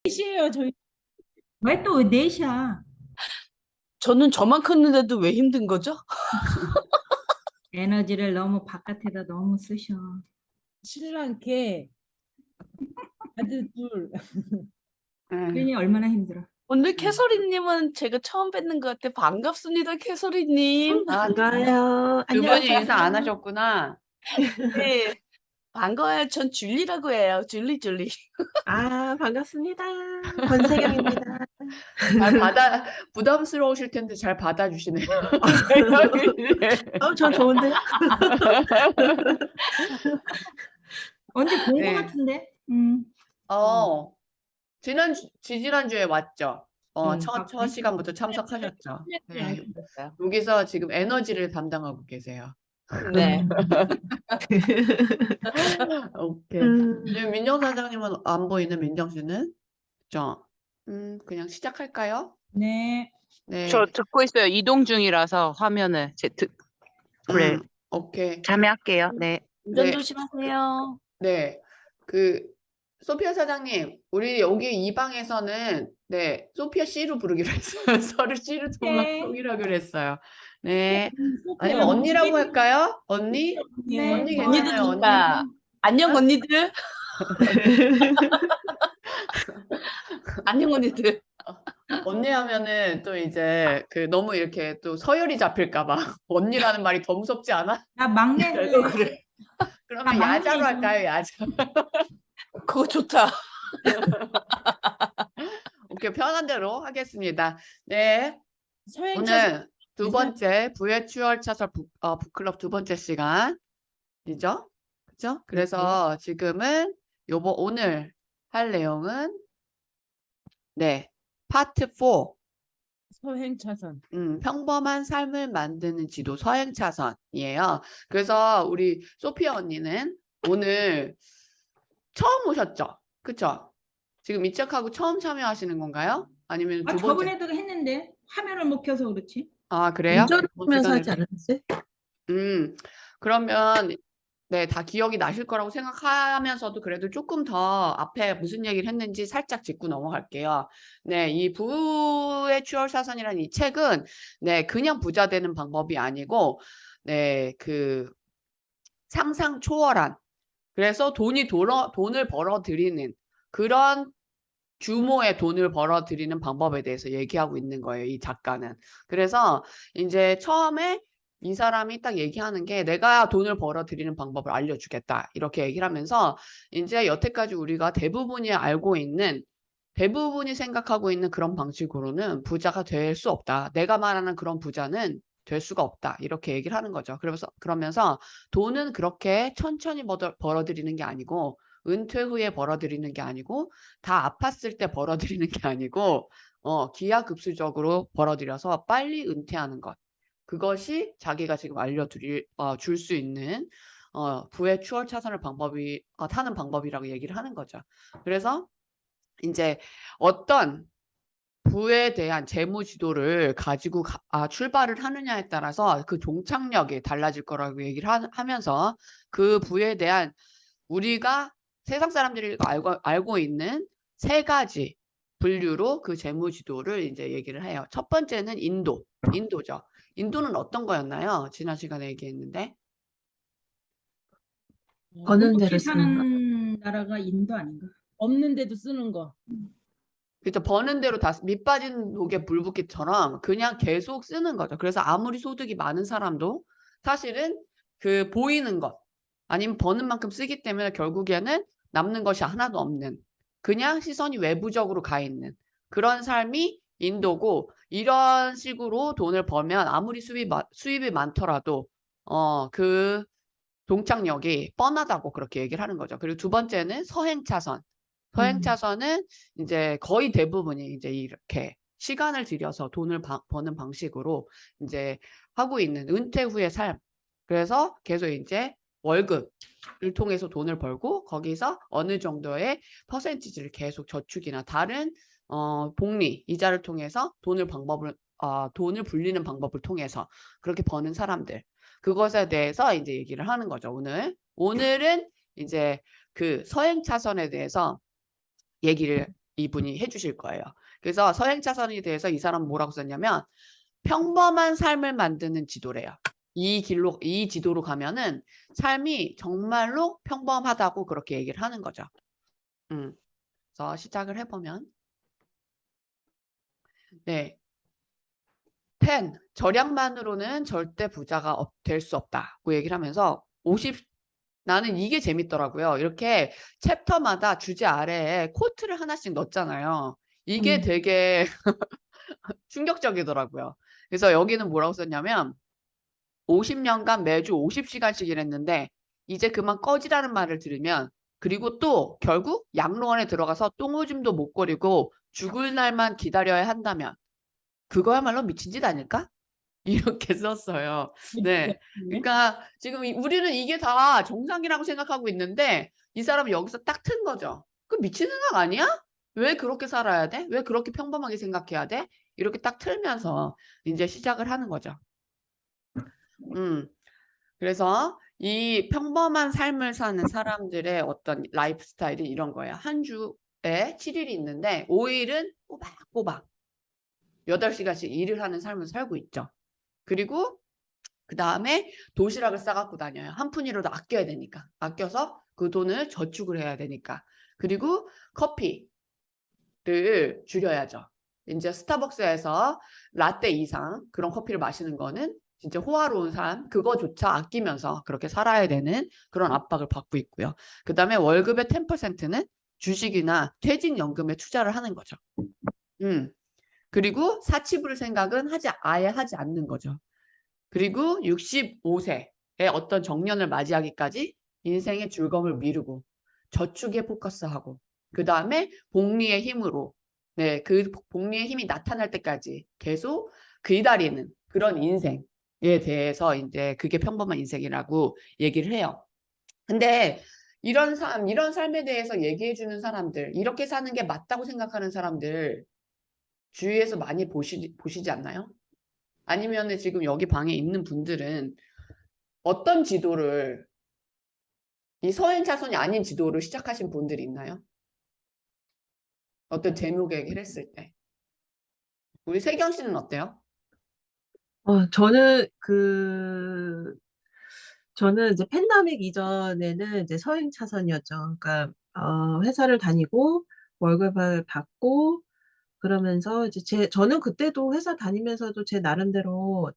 넷이에요, 저희. 왜 또 넷이야? 저는 저만 컸는데도 왜 힘든 거죠? 에너지를 너무 바깥에다 너무 쓰셔. 신랑께 아들 둘. 네. 그러니 얼마나 힘들어. 오늘 캐서린님은 제가 처음 뵙는 것 같아. 반갑습니다, 캐서린님. 반가워요. 두 분이 안녕하세요. 인사 안 하셨구나. 네, 반가워요. 전 줄리라고 해요. 줄리. 아, 반갑습니다. 권세경입니다. 잘 부담스러우실 텐데 잘 받아주시네요. 저 좋은데요? 언제 본 거 네. 같은데? 지지난주에 왔죠. 첫 바쁘니까. 시간부터 참석하셨죠. 네. 네. 여기서 지금 에너지를 담당하고 계세요. 네. 오케이. 지금 민정 사장님은 안 보이는 민정 씨는? 그죠? 그냥 시작할까요? 네. 네. 저 듣고 있어요. 이동 중이라서 화면을 그래. 오케이. 참여할게요. 네. 운전 네. 조심하세요. 네. 소피아 사장님, 우리 여기 이 방에서는 네, 소피아 씨로 부르기로 했어요. 서로 씨로 네. 통일하기로 했어요. 네. 소피아 아니면 언니라고 할까요? 언니? 네. 언니 언니도 괜찮아요, 언니. 좋다. 안녕 언니들. 안녕 언니들. 언니 하면은 또 이제 너무 이렇게 또 서열이 잡힐까 봐. 언니라는 말이 더 무섭지 않아? 나 막내 또 그래. 그러면 나 야자로 막내죠. 할까요, 야자? 그거 좋다. 오케이, 편한 대로 하겠습니다. 네. 서행차 오늘 두 번째 부의 추월차설 북클럽 두 번째 시간이죠. 그죠? 그래서 지금은 오늘 할 내용은 네, 파트 4. 서행차선. 평범한 삶을 만드는 지도 서행차선이에요. 그래서 우리 소피아 언니는 오늘 처음 오셨죠? 그쵸? 지금 입장하고 처음 참여하시는 건가요? 아니면 두 번째? 저번에도 했는데 화면을 못 켜서 그렇지. 아, 그래요? 운전하면서 하지 않았어요? 그러면 네, 다 기억이 나실 거라고 생각하면서도 그래도 조금 더 앞에 무슨 얘기를 했는지 살짝 짚고 넘어갈게요. 네, 이 부의 추월사선이라는 이 책은 네, 그냥 부자 되는 방법이 아니고 네, 상상 초월한 그래서 돈을 벌어들이는 그런 규모의 돈을 벌어들이는 방법에 대해서 얘기하고 있는 거예요, 이 작가는. 그래서 이제 처음에 이 사람이 딱 얘기하는 게 내가 돈을 벌어들이는 방법을 알려주겠다. 이렇게 얘기를 하면서 이제 여태까지 우리가 대부분이 생각하고 있는 그런 방식으로는 부자가 될 수 없다. 내가 말하는 그런 부자는 될 수가 없다. 이렇게 얘기를 하는 거죠. 그러면서 돈은 그렇게 천천히 벌어들이는 게 아니고 은퇴 후에 벌어들이는 게 아니고 다 아팠을 때 벌어들이는 게 아니고 기하급수적으로 벌어들여서 빨리 은퇴하는 것. 그것이 자기가 지금 줄 수 있는 부의 추월 차선을 타는 방법이라고 얘기를 하는 거죠. 그래서 이제 어떤 부에 대한 재무 지도를 가지고 출발을 하느냐에 따라서 그 종착역이 달라질 거라고 얘기를 하면서 그 부에 대한 우리가 세상 사람들이 알고 있는 세 가지 분류로 그 재무 지도를 이제 얘기를 해요. 첫 번째는 인도죠. 인도는 어떤 거였나요? 지난 시간에 얘기했는데. 버는 돈 대로 없이 쓰는 거. 사는 나라가 인도 아닌가? 없는데도 쓰는 거. 그렇죠. 버는 대로 다 밑빠진 독에 불 붙기처럼 그냥 계속 쓰는 거죠. 그래서 아무리 소득이 많은 사람도 사실은 보이는 것 아니면 버는 만큼 쓰기 때문에 결국에는 남는 것이 하나도 없는 그냥 시선이 외부적으로 가 있는 그런 삶이 인도고 이런 식으로 돈을 벌면 아무리 수입이 많더라도 그 동착역이 뻔하다고 그렇게 얘기를 하는 거죠. 그리고 두 번째는 서행차선. 서행차선은 이제 거의 대부분이 이제 이렇게 시간을 들여서 돈을 버는 방식으로 이제 하고 있는 은퇴 후의 삶. 그래서 계속 이제 월급을 통해서 돈을 벌고 거기서 어느 정도의 퍼센티지를 계속 저축이나 다른 복리, 이자를 통해서 돈을 불리는 방법을 통해서 그렇게 버는 사람들. 그것에 대해서 이제 얘기를 하는 거죠, 오늘은 이제 그 서행 차선에 대해서 얘기를 이분이 해주실 거예요. 그래서 서행차선에 대해서 이 사람은 뭐라고 썼냐면 평범한 삶을 만드는 지도래요. 이 지도로 가면은 삶이 정말로 평범하다고 그렇게 얘기를 하는 거죠. 그래서 시작을 해보면 네. 10. 절약만으로는 절대 부자가 될 수 없다고 얘기를 하면서 50. 나는 이게 재밌더라고요. 이렇게 챕터마다 주제 아래에 코트를 하나씩 넣었잖아요. 이게 되게 충격적이더라고요. 그래서 여기는 뭐라고 썼냐면 50년간 매주 50시간씩 일했는데 이제 그만 꺼지라는 말을 들으면 그리고 또 결국 양로원에 들어가서 똥오줌도 못 거리고 죽을 날만 기다려야 한다면 그거야말로 미친 짓 아닐까? 이렇게 썼어요. 네. 그러니까 지금 우리는 이게 다 정상이라고 생각하고 있는데 이 사람은 여기서 딱 튼 거죠. 그 미친 생각 아니야? 왜 그렇게 살아야 돼? 왜 그렇게 평범하게 생각해야 돼? 이렇게 딱 틀면서 이제 시작을 하는 거죠. 그래서 이 평범한 삶을 사는 사람들의 어떤 라이프 스타일이 이런 거예요. 한 주에 7일이 있는데 5일은 꼬박꼬박 8시간씩 일을 하는 삶을 살고 있죠. 그리고 그 다음에 도시락을 싸갖고 다녀요. 한 푼이라도 아껴야 되니까. 아껴서 그 돈을 저축을 해야 되니까. 그리고 커피를 줄여야죠. 이제 스타벅스에서 라떼 이상 그런 커피를 마시는 거는 진짜 호화로운 삶, 그거조차 아끼면서 그렇게 살아야 되는 그런 압박을 받고 있고요. 그 다음에 월급의 10%는 주식이나 퇴직연금에 투자를 하는 거죠. 그리고 사치 부릴 생각은 아예 하지 않는 거죠. 그리고 65세의 어떤 정년을 맞이하기까지 인생의 즐거움을 미루고 저축에 포커스하고 그 다음에 복리의 힘으로 그 복리의 힘이 나타날 때까지 계속 기다리는 그런 인생에 대해서 이제 그게 평범한 인생이라고 얘기를 해요. 근데 이런 삶에 대해서 얘기해 주는 사람들, 이렇게 사는 게 맞다고 생각하는 사람들 주위에서 많이 보시지 않나요? 아니면은 지금 여기 방에 있는 분들은 어떤 지도를 이 서행차선이 아닌 지도를 시작하신 분들이 있나요? 어떤 제목 얘기를 했을 때. 우리 세경 씨는 어때요? 저는 저는 이제 팬데믹 이전에는 이제 서행 차선이었죠. 그러니까 회사를 다니고 월급을 받고 그러면서 이제 저는 그때도 회사 다니면서도 제 나름대로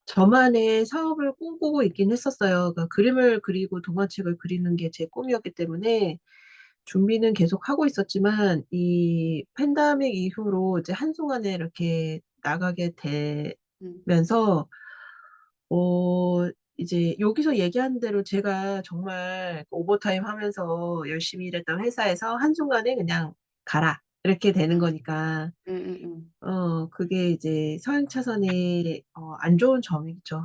저만의 사업을 꿈꾸고 있긴 했었어요. 그러니까 그림을 그리고 동화책을 그리는 게 제 꿈이었기 때문에 준비는 계속 하고 있었지만 이 팬데믹 이후로 이제 한순간에 이렇게 나가게 음, 되면서 이제 여기서 얘기한 대로 제가 정말 오버타임 하면서 열심히 일했던 회사에서 한순간에 그냥 가라 이렇게 되는 거니까 그게 이제 서행차선의 안 좋은 점이죠.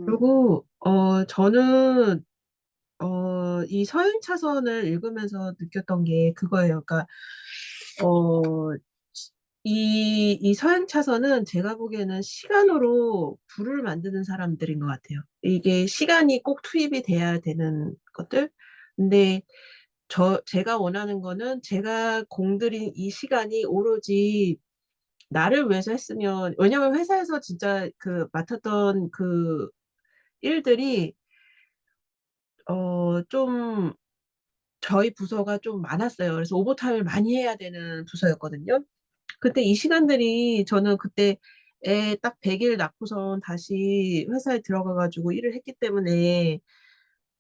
그리고 저는 이 서행차선을 읽으면서 느꼈던 게 그거예요. 그러니까 어 이 서행차선은 제가 보기에는 시간으로 부를 만드는 사람들인 것 같아요. 이게 시간이 꼭 투입이 돼야 되는 것들. 근데 제가 원하는 거는 제가 공들인 이 시간이 오로지 나를 위해서 했으면, 왜냐면 회사에서 진짜 맡았던 일들이 좀 저희 부서가 좀 많았어요. 그래서 오버타임을 많이 해야 되는 부서였거든요. 근데 이 시간들이 저는 그때 애 딱 100일 낳고선 다시 회사에 들어가 가지고 일을 했기 때문에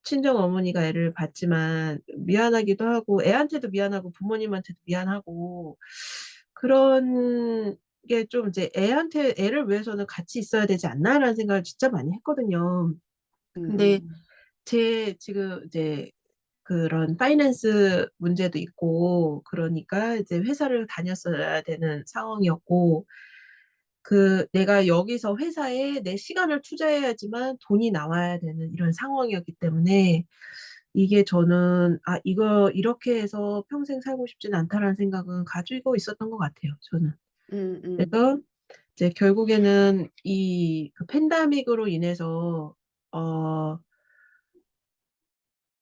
친정 어머니가 애를 봤지만 미안하기도 하고 애한테도 미안하고 부모님한테도 미안하고 그런 게 좀 이제 '애를 위해서는 같이 있어야 되지 않나.'라는 생각을 진짜 많이 했거든요. 근데 지금 이제 그런 파이낸스 문제도 있고 그러니까 이제 회사를 다녔어야 되는 상황이었고 내가 여기서 회사에 내 시간을 투자해야지만 돈이 나와야 되는 이런 상황이었기 때문에 이게 저는 '아 이거 이렇게 해서 평생 살고 싶진 않다.'라는 생각은 가지고 있었던 것 같아요 저는. 그래서 이제 결국에는 팬데믹으로 인해서 어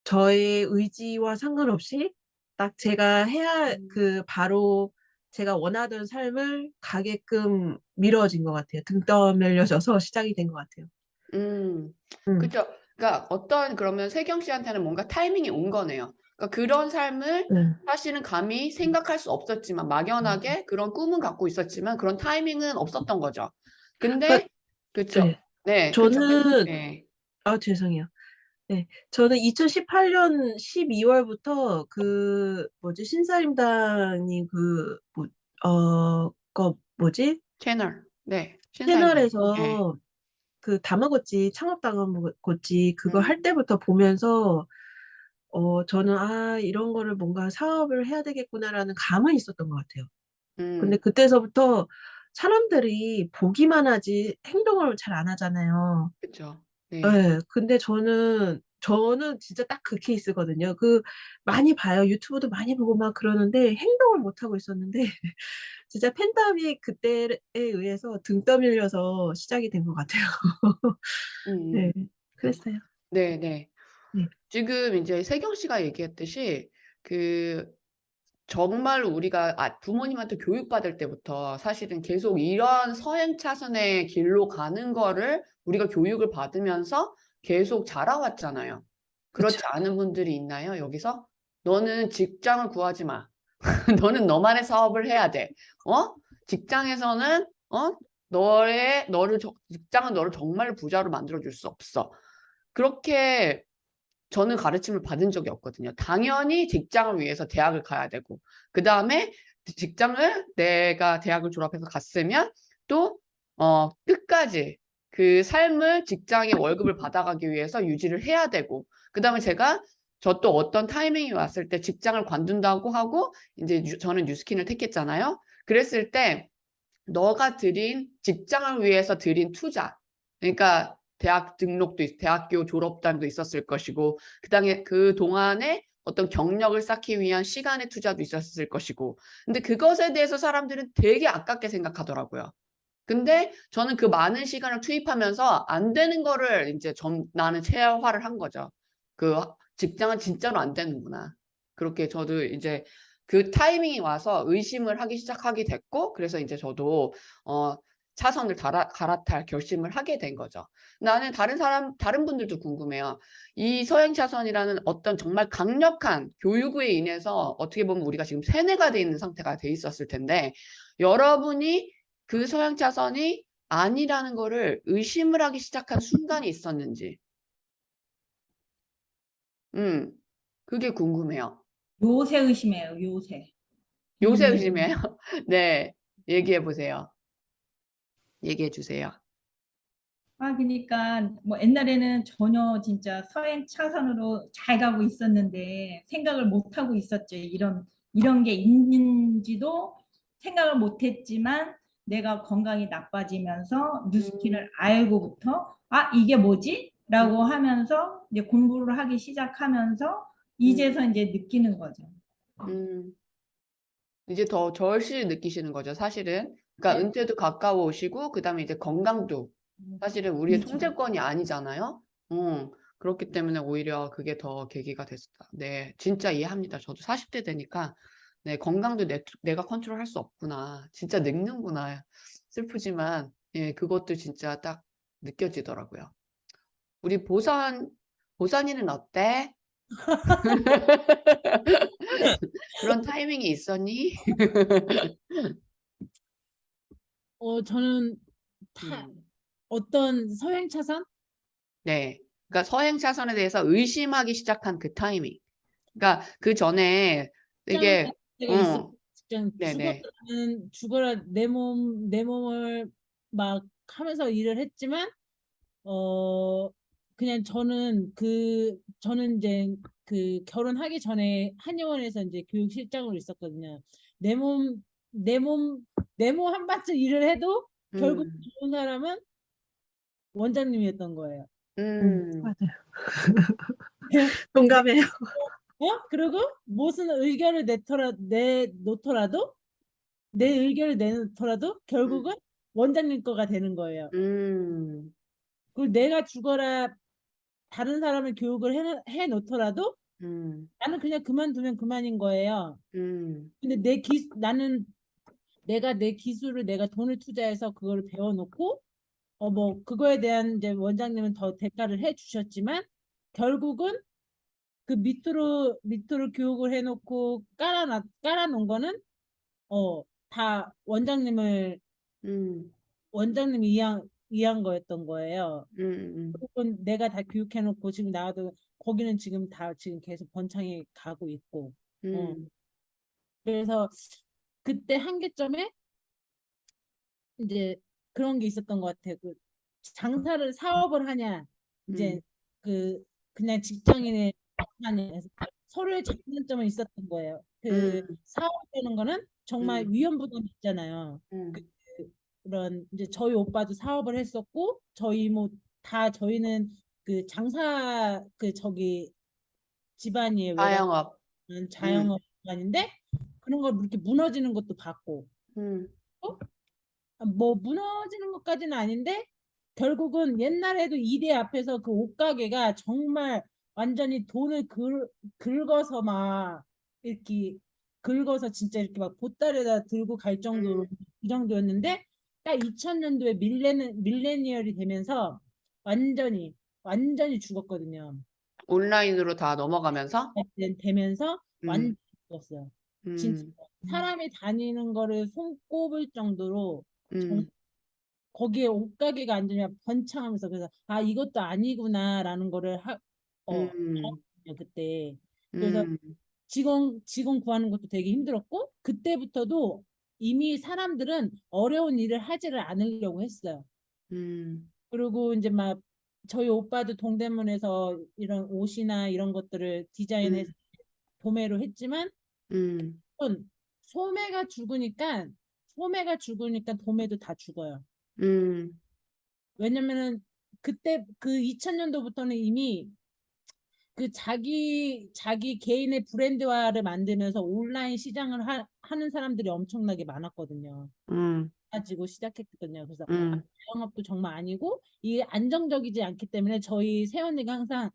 저의 의지와 상관없이 딱 제가 해야 바로 제가 원하던 삶을 가게끔 미뤄진 것 같아요. 등 떠밀려져서 시작이 된 것 같아요. 음, 그죠. 그러니까 그러면 세경 씨한테는 뭔가 타이밍이 온 거네요. 그러니까 그런 삶을 네. 사실은 감히 생각할 수 없었지만, 막연하게 그런 꿈은 갖고 있었지만, 그런 타이밍은 없었던 거죠. 그러니까 근데, 그쵸. 네. 네, 그쵸. 저는 네. 죄송해요. 네, 저는 2018년 12월부터 신사임당이 뭐지? 채널. 네. 신사임당. 네. 채널에서 그 다마고치 창업 다마고치 그거 할 음, 때부터 보면서 저는 이런 거를 뭔가 사업을 해야 되겠구나라는 감은 있었던 것 같아요. 근데 음, 그때서부터 사람들이 보기만 하지 행동을 잘 안 하잖아요. 그쵸. 네. 네, 근데 저는 진짜 딱 그 케이스거든요. 많이 봐요. 유튜브도 많이 보고 막 그러는데 행동을 못 하고 있었는데 진짜 팬덤이 그때에 의해서 등 떠밀려서 시작이 된 것 같아요. 음, 네, 그랬어요. 네, 네. 네, 지금 이제 세경 씨가 얘기했듯이, 그, 정말 우리가 부모님한테 교육받을 때부터 사실은 계속 이런 서행 차선의 길로 가는 거를 우리가 교육을 받으면서 계속 자라왔잖아요. 그쵸. 그렇지 않은 분들이 있나요, 여기서? 너는 직장을 구하지 마. 너는 너만의 사업을 해야 돼. 직장에서는, 직장은 너를 정말 부자로 만들어줄 수 없어. 그렇게 저는 가르침을 받은 적이 없거든요. 당연히 직장을 위해서 대학을 가야 되고, 그 다음에 직장을 내가 대학을 졸업해서 갔으면 또, 끝까지 그 삶을 직장의 월급을 받아가기 위해서 유지를 해야 되고, 그 다음에 저 또 어떤 타이밍이 왔을 때 직장을 관둔다고 하고, 이제 저는 뉴스킨을 택했잖아요. 그랬을 때, 너가 직장을 위해서 들인 투자, 그러니까 대학교 졸업단도 있었을 것이고, 그 동안에 어떤 경력을 쌓기 위한 시간의 투자도 있었을 것이고, 근데 그것에 대해서 사람들은 되게 아깝게 생각하더라고요. 근데 저는 그 많은 시간을 투입하면서 안 되는 거를 이제 나는 체화를 한 거죠. 직장은 진짜로 안 되는구나. 그렇게 저도 이제 그 타이밍이 와서 의심을 하기 시작하게 됐고, 그래서 이제 저도 차선을 갈아탈 결심을 하게 된 거죠. 나는 다른 분들도 궁금해요. 이 서행 차선이라는 어떤 정말 강력한 교육에 인해서 어떻게 보면 우리가 지금 세뇌가 돼 있는 상태가 돼 있었을 텐데, 여러분이 그 서양 차선이 아니라는 거를 의심을 하기 시작한 순간이 있었는지, 그게 궁금해요. 요새 의심해요, 요새. 요새 의심해요? 네, 얘기해 보세요. 얘기해 주세요. 그러니까 뭐 옛날에는 전혀 진짜 서행 차선으로 잘 가고 있었는데 생각을 못 하고 있었죠. 이런 게 있는지도 생각을 못 했지만 내가 건강이 나빠지면서 음, 뉴스킨을 알고부터 이게 뭐지? 음, 라고 하면서 이제 공부를 하기 시작하면서 음, 이제서 이제 느끼는 거죠. 음. 이제 더 절실히 느끼시는 거죠, 사실은. 그러니까 네. 은퇴도 가까워오시고, 그 다음에 이제 건강도 사실은 우리의 그렇죠. 통제권이 아니잖아요. 그렇기 때문에 오히려 그게 더 계기가 됐다. 네, 진짜 이해합니다. 저도 40대 되니까, 네, 건강도 내가 컨트롤할 수 없구나. 진짜 늙는구나. 슬프지만, 예, 그것도 진짜 딱 느껴지더라고요. 우리 보선이는 어때? 그런 타이밍이 있었니? 저는 음. 어떤 서행 차선? 네. 그러니까 서행 차선에 대해서 의심하기 시작한 그 타이밍. 그러니까 그 전에 직장 되게, 때가 있어. 직장 네네. 죽어라 내 몸을 막 하면서 일을 했지만 그냥 저는 이제 그 결혼하기 전에 한의원에서 이제 교육실장으로 있었거든요. 내 몸 한바탕 일을 해도 결국 음, 좋은 사람은 원장님이었던 거예요. 맞아요. 동감해요. 그리고 무슨 의견을 내놓더라도 내 의견을 내놓더라도 음, 결국은 원장님 거가 되는 거예요. 음, 그리고 내가 죽어라 다른 사람을 교육을 해 놓더라도 나는 그냥 그만두면 그만인 거예요. 근데 나는 내가 내 기술을 내가 돈을 투자해서 그걸 배워놓고 뭐 그거에 대한 이제 원장님은 더 대가를 해 주셨지만 결국은 그 밑으로 교육을 해놓고 깔아놓은 거는 다 원장님이 이해한 거였던 거예요. 그건 내가 다 교육해놓고 지금 나와도 거기는 지금 다 지금 계속 번창해 가고 있고. 그래서 그때 한계점에 이제 그런 게 있었던 것 같아요. 그 사업을 하냐, 이제 그냥 직장인의 하냐, 해서 서로의 장단점은 있었던 거예요. 그 사업이라는 거는 정말 위험 부담이 있잖아요. 그런 이제 저희 오빠도 사업을 했었고 저희 뭐 다 저희는 그 장사 집안이에요. 자영업. 자영업 집안인데 그런 걸 이렇게 무너지는 것도 봤고 뭐 무너지는 것까지는 아닌데 결국은 옛날에도 이대 앞에서 그 옷가게가 정말 완전히 돈을 긁어서 막 이렇게 긁어서 진짜 이렇게 막 보따리에다 들고 갈 정도로 그 정도였는데 딱 2000년도에 밀레니얼이 되면서 완전히 죽었거든요. 온라인으로 다 넘어가면서. 되면서 완전히 음, 죽었어요. 음, 진짜 사람이 다니는 거를 손꼽을 정도로 음, 거기에 옷가게가 앉으면 번창하면서 그래서 아 이것도 아니구나라는 거를 음, 알았거든요, 그때. 그래서 음, 직원 구하는 것도 되게 힘들었고 그때부터도 이미 사람들은 어려운 일을 하지를 않으려고 했어요. 그리고 이제 막 저희 오빠도 동대문에서 이런 옷이나 이런 것들을 디자인해서 도매로 했지만 음, 그건 소매가 죽으니까 도매도 다 죽어요. 음, 왜냐면은 그때 그 2000년도부터는 이미 그 자기 개인의 브랜드화를 만들면서 온라인 시장을 하는 사람들이 엄청나게 많았거든요. 가지고 시작했거든요. 그래서 자영업도 정말 아니고 이게 안정적이지 않기 때문에 저희 새언니가 항상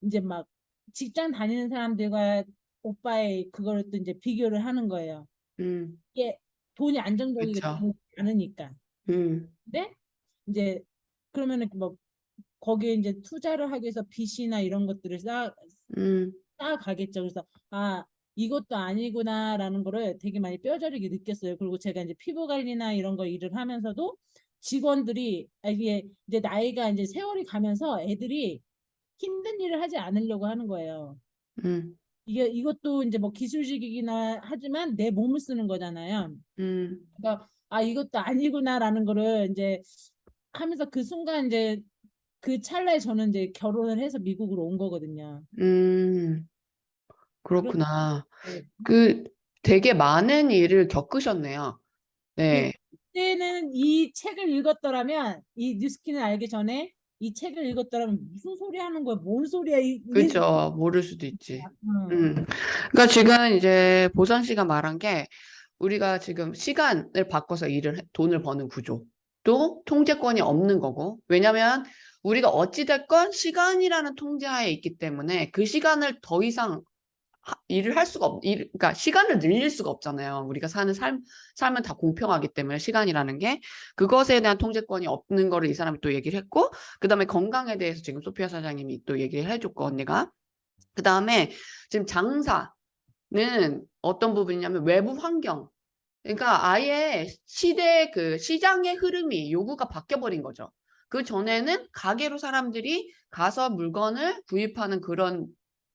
이제 막 직장 다니는 사람들과 오빠의 그거를 또 이제 비교를 하는 거예요. 이게 돈이 안정적이게 그쵸. 되지 않으니까. 근데 이제 그러면은 뭐 거기에 이제 투자를 하기 위해서 빚이나 이런 것들을 쌓아가겠죠. 그래서 아 이것도 아니구나라는 거를 되게 많이 뼈저리게 느꼈어요. 그리고 제가 이제 피부 관리나 이런 거 일을 하면서도 직원들이 이게 이제 나이가 이제 세월이 가면서 애들이 힘든 일을 하지 않으려고 하는 거예요. 이것도 이제 뭐 기술직이나 하지만 내 몸을 쓰는 거잖아요. 그러니까 아 이것도 아니구나라는 거를 이제 하면서 그 순간 이제 그 찰나에 저는 이제 결혼을 해서 미국으로 온 거거든요. 그런 그렇구나. 네. 그 되게 많은 일을 겪으셨네요. 그- 네, 그때는 이 책을 읽었더라면 이 뉴스킨을 알기 전에 이 책을 읽었더라면 무슨 소리 하는 거야? 뭔 소리야? 그죠. 모를 수도 있지. 응. 그러니까 지금 이제 보선 씨가 말한 게 우리가 지금 시간을 바꿔서 돈을 버는 구조도 통제권이 없는 거고, 왜냐면 우리가 어찌됐건 시간이라는 통제하에 있기 때문에 그 시간을 더 이상 일을 할 수가 그러니까 시간을 늘릴 수가 없잖아요. 우리가 사는 삶은 다 공평하기 때문에 시간이라는 게 그것에 대한 통제권이 없는 거를 이 사람이 또 얘기를 했고, 그 다음에 건강에 대해서 지금 소피아 사장님이 또 얘기를 해줬고, 언니가. 그 다음에 지금 장사는 어떤 부분이냐면 외부 환경. 그러니까 아예 그 시장의 흐름이 요구가 바뀌어버린 거죠. 그 전에는 가게로 사람들이 가서 물건을 구입하는 그런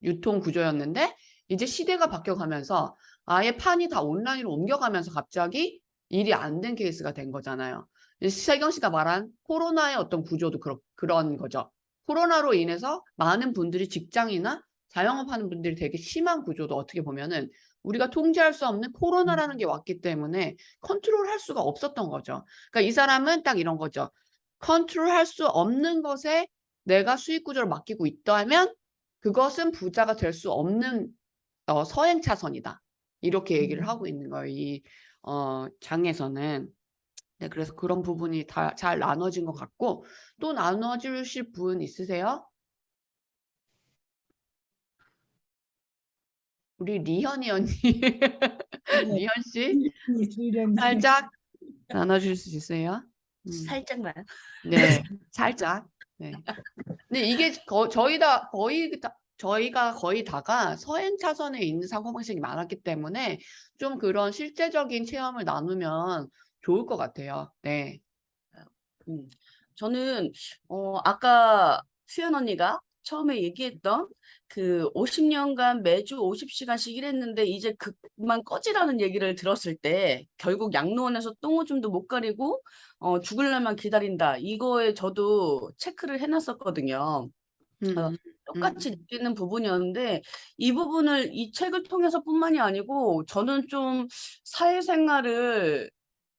유통 구조였는데 이제 시대가 바뀌어가면서 아예 판이 다 온라인으로 옮겨가면서 갑자기 일이 안 된 케이스가 된 거잖아요. 세경 씨가 말한 코로나의 어떤 구조도 그런 거죠. 코로나로 인해서 많은 분들이 직장이나 자영업하는 분들이 되게 심한 구조도 어떻게 보면은 우리가 통제할 수 없는 코로나라는 게 왔기 때문에 컨트롤할 수가 없었던 거죠. 그러니까 이 사람은 딱 이런 거죠. 컨트롤할 수 없는 것에 내가 수익 구조를 맡기고 있다면 그것은 부자가 될 수 없는 서행 차선이다. 이렇게 얘기를 하고 있는 거예요. 이 장에서는. 네, 그래서 그런 부분이 다 잘 나눠진 것 같고 또 나눠주실 분 있으세요? 우리 리현이 언니, 네. 리현 씨 주련이 살짝 나눠줄 수 있어요? 살짝만. 네, 살짝. 네. 근데 이게 저희가 거의 다가 서행 차선에 있는 사고방식이 많았기 때문에 좀 그런 실제적인 체험을 나누면 좋을 것 같아요. 네. 저는 아까 수연 언니가 처음에 얘기했던 그 50년간 매주 50시간씩 일했는데 이제 그만 꺼지라는 얘기를 들었을 때 결국 양로원에서 똥오줌도 못 가리고 죽을 날만 기다린다. 이거에 저도 체크를 해놨었거든요. 똑같이 느끼는 부분이었는데 이 부분을 이 책을 통해서뿐만이 아니고 저는 좀 사회생활을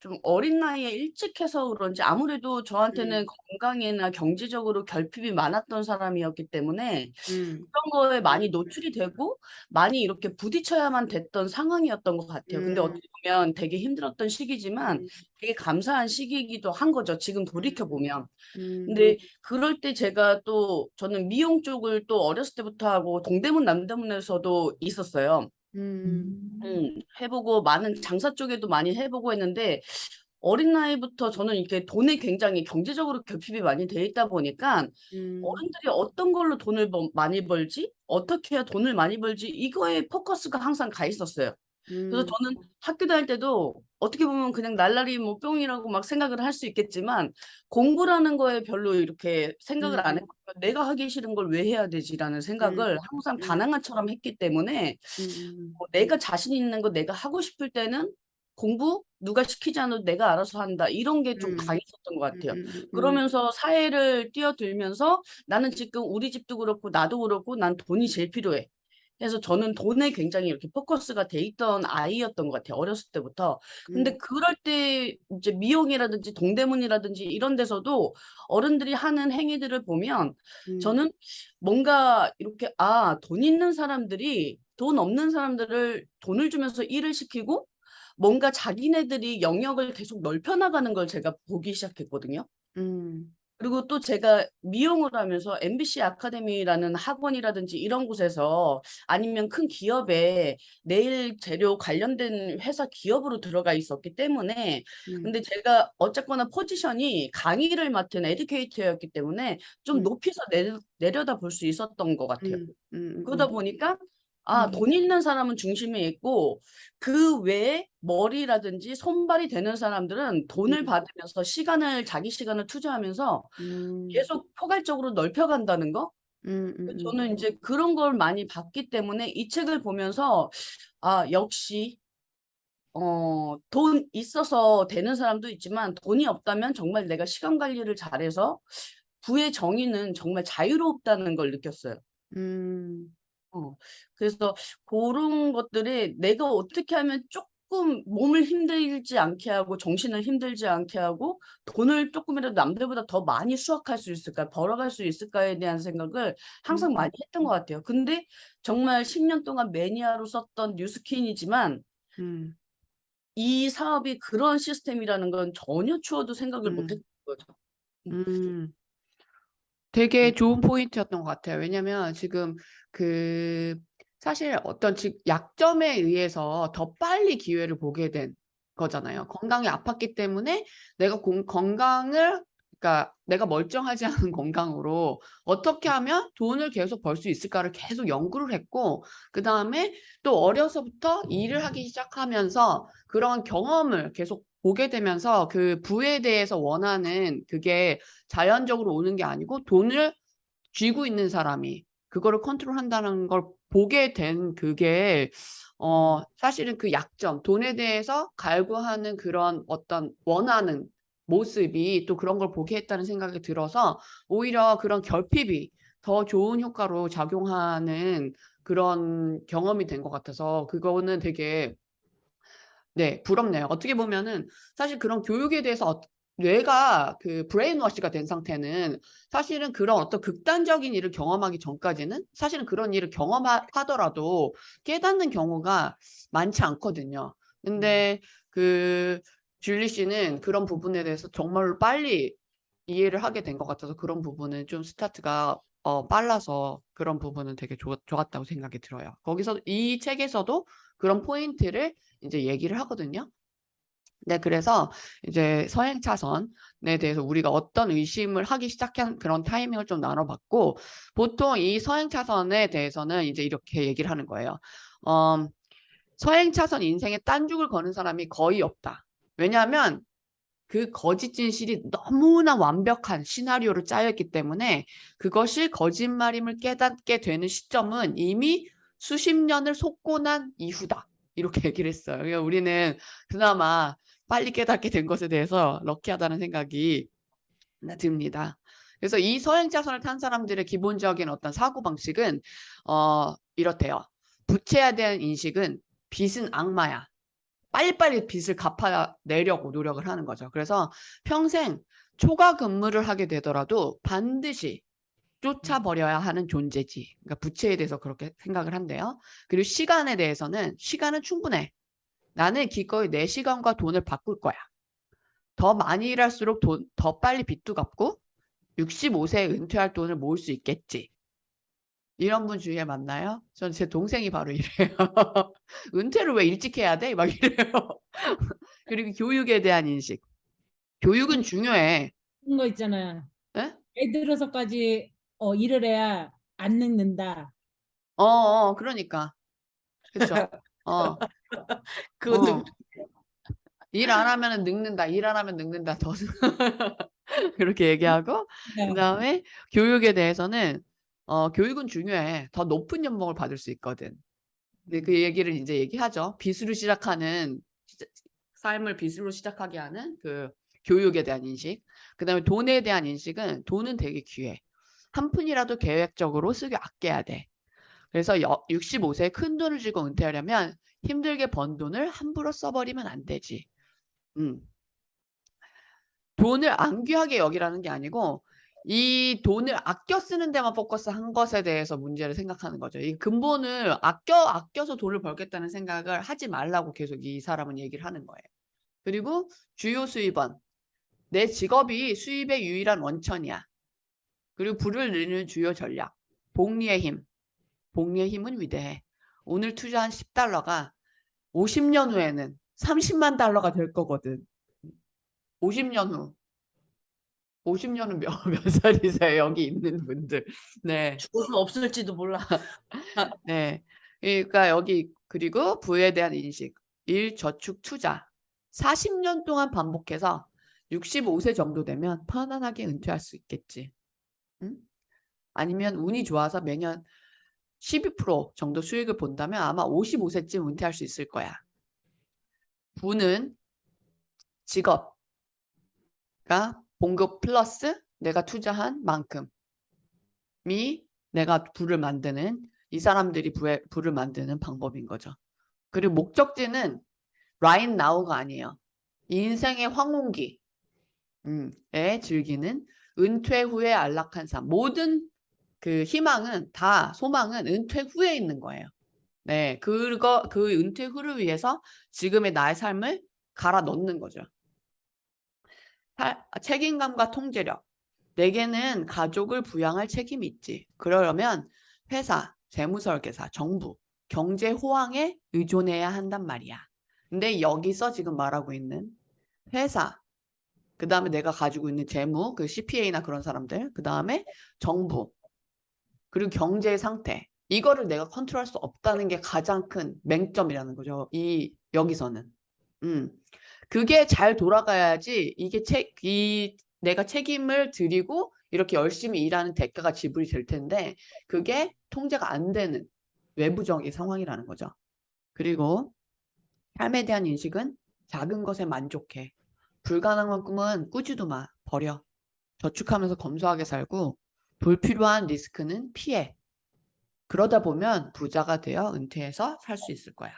좀 어린 나이에 일찍 해서 그런지 아무래도 저한테는 건강이나 경제적으로 결핍이 많았던 사람이었기 때문에 그런 거에 많이 노출이 되고 많이 이렇게 부딪혀야만 됐던 상황이었던 것 같아요. 근데 어떻게 보면 되게 힘들었던 시기지만 되게 감사한 시기이기도 한 거죠. 지금 돌이켜보면. 근데 그럴 때 제가 또 저는 미용 쪽을 또 어렸을 때부터 하고 동대문 남대문에서도 있었어요. 해보고 많은 장사 쪽에도 많이 해보고 했는데 어린 나이부터 저는 이렇게 돈에 굉장히 경제적으로 결핍이 많이 돼 있다 보니까 어른들이 어떤 걸로 돈을 많이 벌지? 어떻게 해야 돈을 많이 벌지? 이거에 포커스가 항상 가 있었어요. 그래서 저는 학교 다닐 때도 어떻게 보면 그냥 날라리 뭐 뿅이라고 막 생각을 할 수 있겠지만 공부라는 거에 별로 이렇게 생각을 안 했고 내가 하기 싫은 걸 왜 해야 되지라는 생각을 항상 반항아처럼 했기 때문에 내가 자신 있는 거 내가 하고 싶을 때는 공부 누가 시키지 않아도 내가 알아서 한다. 이런 게 좀 강했었던 것 같아요. 그러면서 사회를 뛰어들면서 나는 지금 우리 집도 그렇고 나도 그렇고 난 돈이 제일 필요해. 그래서 저는 돈에 굉장히 이렇게 포커스가 돼 있던 아이였던 것 같아요. 어렸을 때부터. 근데 그럴 때 이제 미용이라든지 동대문이라든지 이런 데서도 어른들이 하는 행위들을 보면 저는 뭔가 이렇게 돈 있는 사람들이 돈 없는 사람들을 돈을 주면서 일을 시키고 뭔가 자기네들이 영역을 계속 넓혀나가는 걸 제가 보기 시작했거든요. 그리고 또 제가 미용을 하면서 MBC 아카데미라는 학원이라든지 이런 곳에서 아니면 큰 기업에 네일 재료 관련된 회사 기업으로 들어가 있었기 때문에 근데 제가 어쨌거나 포지션이 강의를 맡은 에듀케이터였기 때문에 좀 높이서 내려다 볼 수 있었던 것 같아요. 그러다 보니까 돈 있는 사람은 중심에 있고 그 외에 머리라든지 손발이 되는 사람들은 돈을 받으면서 자기 시간을 투자하면서 계속 포괄적으로 넓혀간다는 거. 저는 이제 그런 걸 많이 봤기 때문에 이 책을 보면서 역시 돈 있어서 되는 사람도 있지만 돈이 없다면 정말 내가 시간 관리를 잘해서 부의 정의는 정말 자유롭다는 걸 느꼈어요. 그래서 그런 것들이 내가 어떻게 하면 조금 몸을 힘들지 않게 하고 정신을 힘들지 않게 하고 돈을 조금이라도 남들보다 더 많이 수확할 수 있을까, 벌어갈 수 있을까에 대한 생각을 항상 많이 했던 것 같아요. 근데 정말 10년 동안 매니아로 썼던 뉴스킨이지만 이 사업이 그런 시스템이라는 건 전혀 추워도 생각을 못 했던 거죠. 되게 좋은 포인트였던 것 같아요. 왜냐면 지금 사실 어떤 약점에 의해서 더 빨리 기회를 보게 된 거잖아요. 건강이 아팠기 때문에 내가 건강을, 그러니까 내가 멀쩡하지 않은 건강으로 어떻게 하면 돈을 계속 벌 수 있을까를 계속 연구를 했고, 그 다음에 또 어려서부터 일을 하기 시작하면서 그런 경험을 계속 보게 되면서 그 부에 대해서 원하는 그게 자연적으로 오는 게 아니고 돈을 쥐고 있는 사람이 그거를 컨트롤한다는 걸 보게 된 그게 사실은 그 약점, 돈에 대해서 갈구하는 그런 어떤 원하는 모습이 또 그런 걸 보게 했다는 생각이 들어서 오히려 그런 결핍이 더 좋은 효과로 작용하는 그런 경험이 된 것 같아서 그거는 되게 부럽네요. 어떻게 보면은 사실 그런 교육에 대해서 뇌가 브레인워시가 된 상태는 사실은 그런 어떤 극단적인 일을 경험하기 전까지는 사실은 그런 일을 경험하더라도 깨닫는 경우가 많지 않거든요. 근데 줄리 씨는 그런 부분에 대해서 정말로 빨리 이해를 하게 된 것 같아서 그런 부분은 좀 스타트가 빨라서 그런 부분은 되게 좋았다고 생각이 들어요. 거기서 이 책에서도 그런 포인트를 이제 얘기를 하거든요. 네, 그래서 이제 서행 차선에 대해서 우리가 어떤 의심을 하기 시작한 그런 타이밍을 좀 나눠봤고, 보통 이 서행 차선에 대해서는 이제 이렇게 얘기를 하는 거예요. 서행 차선 인생에 딴죽을 거는 사람이 거의 없다. 왜냐하면 그 거짓 진실이 너무나 완벽한 시나리오로 짜여있기 때문에 그것이 거짓말임을 깨닫게 되는 시점은 이미 수십 년을 속고 난 이후다. 이렇게 얘기를 했어요. 그러니까 우리는 그나마 빨리 깨닫게 된 것에 대해서 럭키하다는 생각이 듭니다. 그래서 이 서행차선을 탄 사람들의 기본적인 어떤 사고방식은 이렇대요. 부채에 대한 인식은 빚은 악마야. 빨리빨리 빚을 갚아내려고 노력을 하는 거죠. 그래서 평생 초과 근무를 하게 되더라도 반드시 쫓아버려야 하는 존재지. 그러니까 부채에 대해서 그렇게 생각을 한대요. 그리고 시간에 대해서는 시간은 충분해. 나는 기꺼이 내 시간과 돈을 바꿀 거야. 더 많이 일할수록 더 빨리 빚도 갚고 65세에 은퇴할 돈을 모을 수 있겠지. 이런 분 주위에 만나요? 전 제 동생이 바로 이래요. 은퇴를 왜 일찍 해야 돼? 막 이래요. 그리고 교육에 대한 인식. 교육은 중요해. 그런 거 있잖아요. 에? 애 들어서까지 일을 해야 안 늙는다. 그러니까. 그쵸? 그것도 일 안 하면 늙는다. 일 안 하면 늙는다. 더 그렇게 얘기하고 네. 그다음에 교육에 대해서는 교육은 중요해. 더 높은 연봉을 받을 수 있거든. 근데 그 얘기를 이제 얘기하죠. 빚으로 시작하는 삶을 빚으로 시작하게 하는 그 교육에 대한 인식. 그다음에 돈에 대한 인식은 돈은 되게 귀해. 한 푼이라도 계획적으로 쓰고 아껴야 돼. 그래서 65세에 큰 돈을 쥐고 은퇴하려면 힘들게 번 돈을 함부로 써버리면 안 되지. 돈을 안 귀하게 여기라는 게 아니고 이 돈을 아껴 쓰는 데만 포커스한 것에 대해서 문제를 생각하는 거죠. 이 근본을 아껴서 돈을 벌겠다는 생각을 하지 말라고 계속 이 사람은 얘기를 하는 거예요. 그리고 주요 수입원. 내 직업이 수입의 유일한 원천이야. 그리고 부를 늘리는 주요 전략. 복리의 힘. 복리의 힘은 위대해. 오늘 투자한 $10가 50년 후에는 30만 달러가 될 거거든. 50년 후. 50년은 몇 살이세요? 여기 있는 분들. 네. 죽어서 없을지도 몰라. 네. 그러니까 여기 그리고 부에 대한 인식. 일, 저축, 투자. 40년 동안 반복해서 65세 정도 되면 편안하게 은퇴할 수 있겠지. 응? 아니면 운이 좋아서 매년 12% 정도 수익을 본다면 아마 55세쯤 은퇴할 수 있을 거야. 부는 직업가 봉급 플러스 내가 투자한 만큼이 내가 부를 만드는 이 사람들이 부를 만드는 방법인 거죠. 그리고 목적지는 right now가 아니에요. 인생의 황혼기에 즐기는 은퇴 후에 안락한 삶. 모든 그 희망은 다 소망은 은퇴 후에 있는 거예요. 네, 그 은퇴 후를 위해서 지금의 나의 삶을 갈아 넣는 거죠. 책임감과 통제력. 내게는 가족을 부양할 책임이 있지. 그러려면 회사, 재무설계사, 정부, 경제 호황에 의존해야 한단 말이야. 근데 여기서 지금 말하고 있는 회사, 그 다음에 내가 가지고 있는 재무, 그 CPA나 그런 사람들, 그 다음에 정부, 그리고 경제의 상태. 이거를 내가 컨트롤할 수 없다는 게 가장 큰 맹점이라는 거죠. 여기서는. 그게 잘 돌아가야지 내가 책임을 드리고 이렇게 열심히 일하는 대가가 지불이 될 텐데 그게 통제가 안 되는 외부적인 상황이라는 거죠. 그리고 삶에 대한 인식은 작은 것에 만족해. 불가능한 꿈은 꾸지도 마. 버려. 저축하면서 검소하게 살고 불필요한 리스크는 피해. 그러다 보면 부자가 되어 은퇴해서 살 수 있을 거야.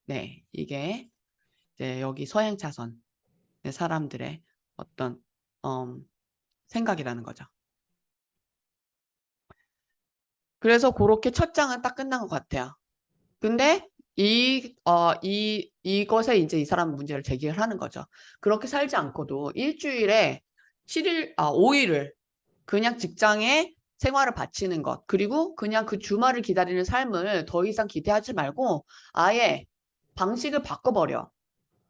네, 이게 이제 여기 서행 차선의 사람들의 어떤 생각이라는 거죠. 그래서 그렇게 첫 장은 딱 끝난 것 같아요. 근데 이것에 이제 이 사람 문제를 제기를 하는 거죠. 그렇게 살지 않고도 일주일에 5일을 그냥 직장에 생활을 바치는 것, 그리고 그냥 그 주말을 기다리는 삶을 더 이상 기대하지 말고 아예 방식을 바꿔버려.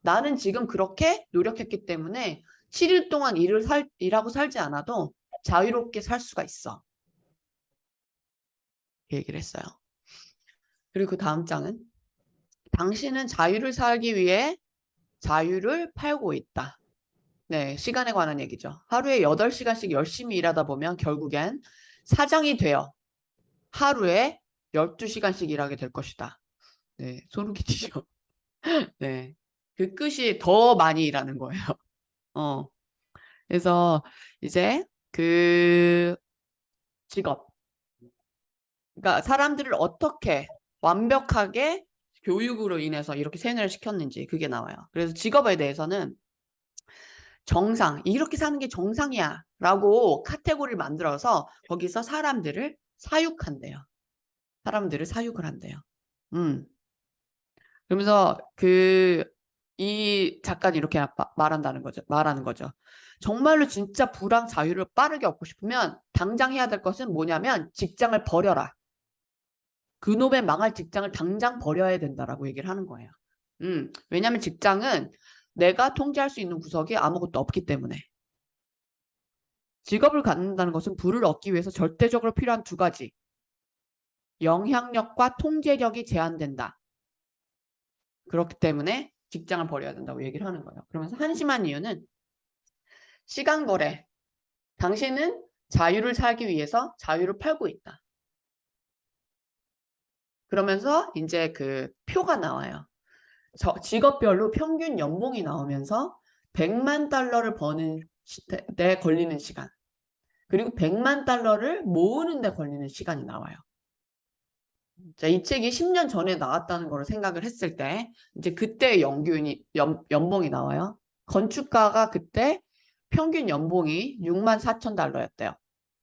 나는 지금 그렇게 노력했기 때문에 7일 동안 일하고 살지 않아도 자유롭게 살 수가 있어. 얘기를 했어요. 그리고 그 다음 장은 당신은 자유를 살기 위해 자유를 팔고 있다. 네, 시간에 관한 얘기죠. 하루에 8시간씩 열심히 일하다 보면 결국엔 사장이 되어 하루에 12시간씩 일하게 될 것이다. 네, 소름 끼치죠. 네. 그 끝이 더 많이 일하는 거예요. 그래서 이제 그 직업. 그러니까 사람들을 어떻게 완벽하게 교육으로 인해서 이렇게 세뇌를 시켰는지 그게 나와요. 그래서 직업에 대해서는 정상, 이렇게 사는 게 정상이야 라고 카테고리를 만들어서 거기서 사람들을 사육한대요. 사람들을 사육을 한대요. 그러면서 이 작가는 이렇게 말하는 거죠. 정말로 진짜 불황 자유를 빠르게 얻고 싶으면 당장 해야 될 것은 뭐냐면 직장을 버려라. 그놈의 망할 직장을 당장 버려야 된다라고 얘기를 하는 거예요. 왜냐하면 직장은 내가 통제할 수 있는 구석이 아무것도 없기 때문에. 직업을 갖는다는 것은 부를 얻기 위해서 절대적으로 필요한 2가지. 영향력과 통제력이 제한된다. 그렇기 때문에 직장을 버려야 된다고 얘기를 하는 거예요. 그러면서 한심한 이유는 시간 거래. 당신은 자유를 살기 위해서 자유를 팔고 있다. 그러면서 이제 그 표가 나와요. 직업별로 평균 연봉이 나오면서 100만 달러를 버는 데 걸리는 시간. 그리고 100만 달러를 모으는 데 걸리는 시간이 나와요. 자, 이 책이 10년 전에 나왔다는 걸 생각을 했을 때 이제 그때 연봉이 나와요. 건축가가 그때 평균 연봉이 6만 4천 달러였대요.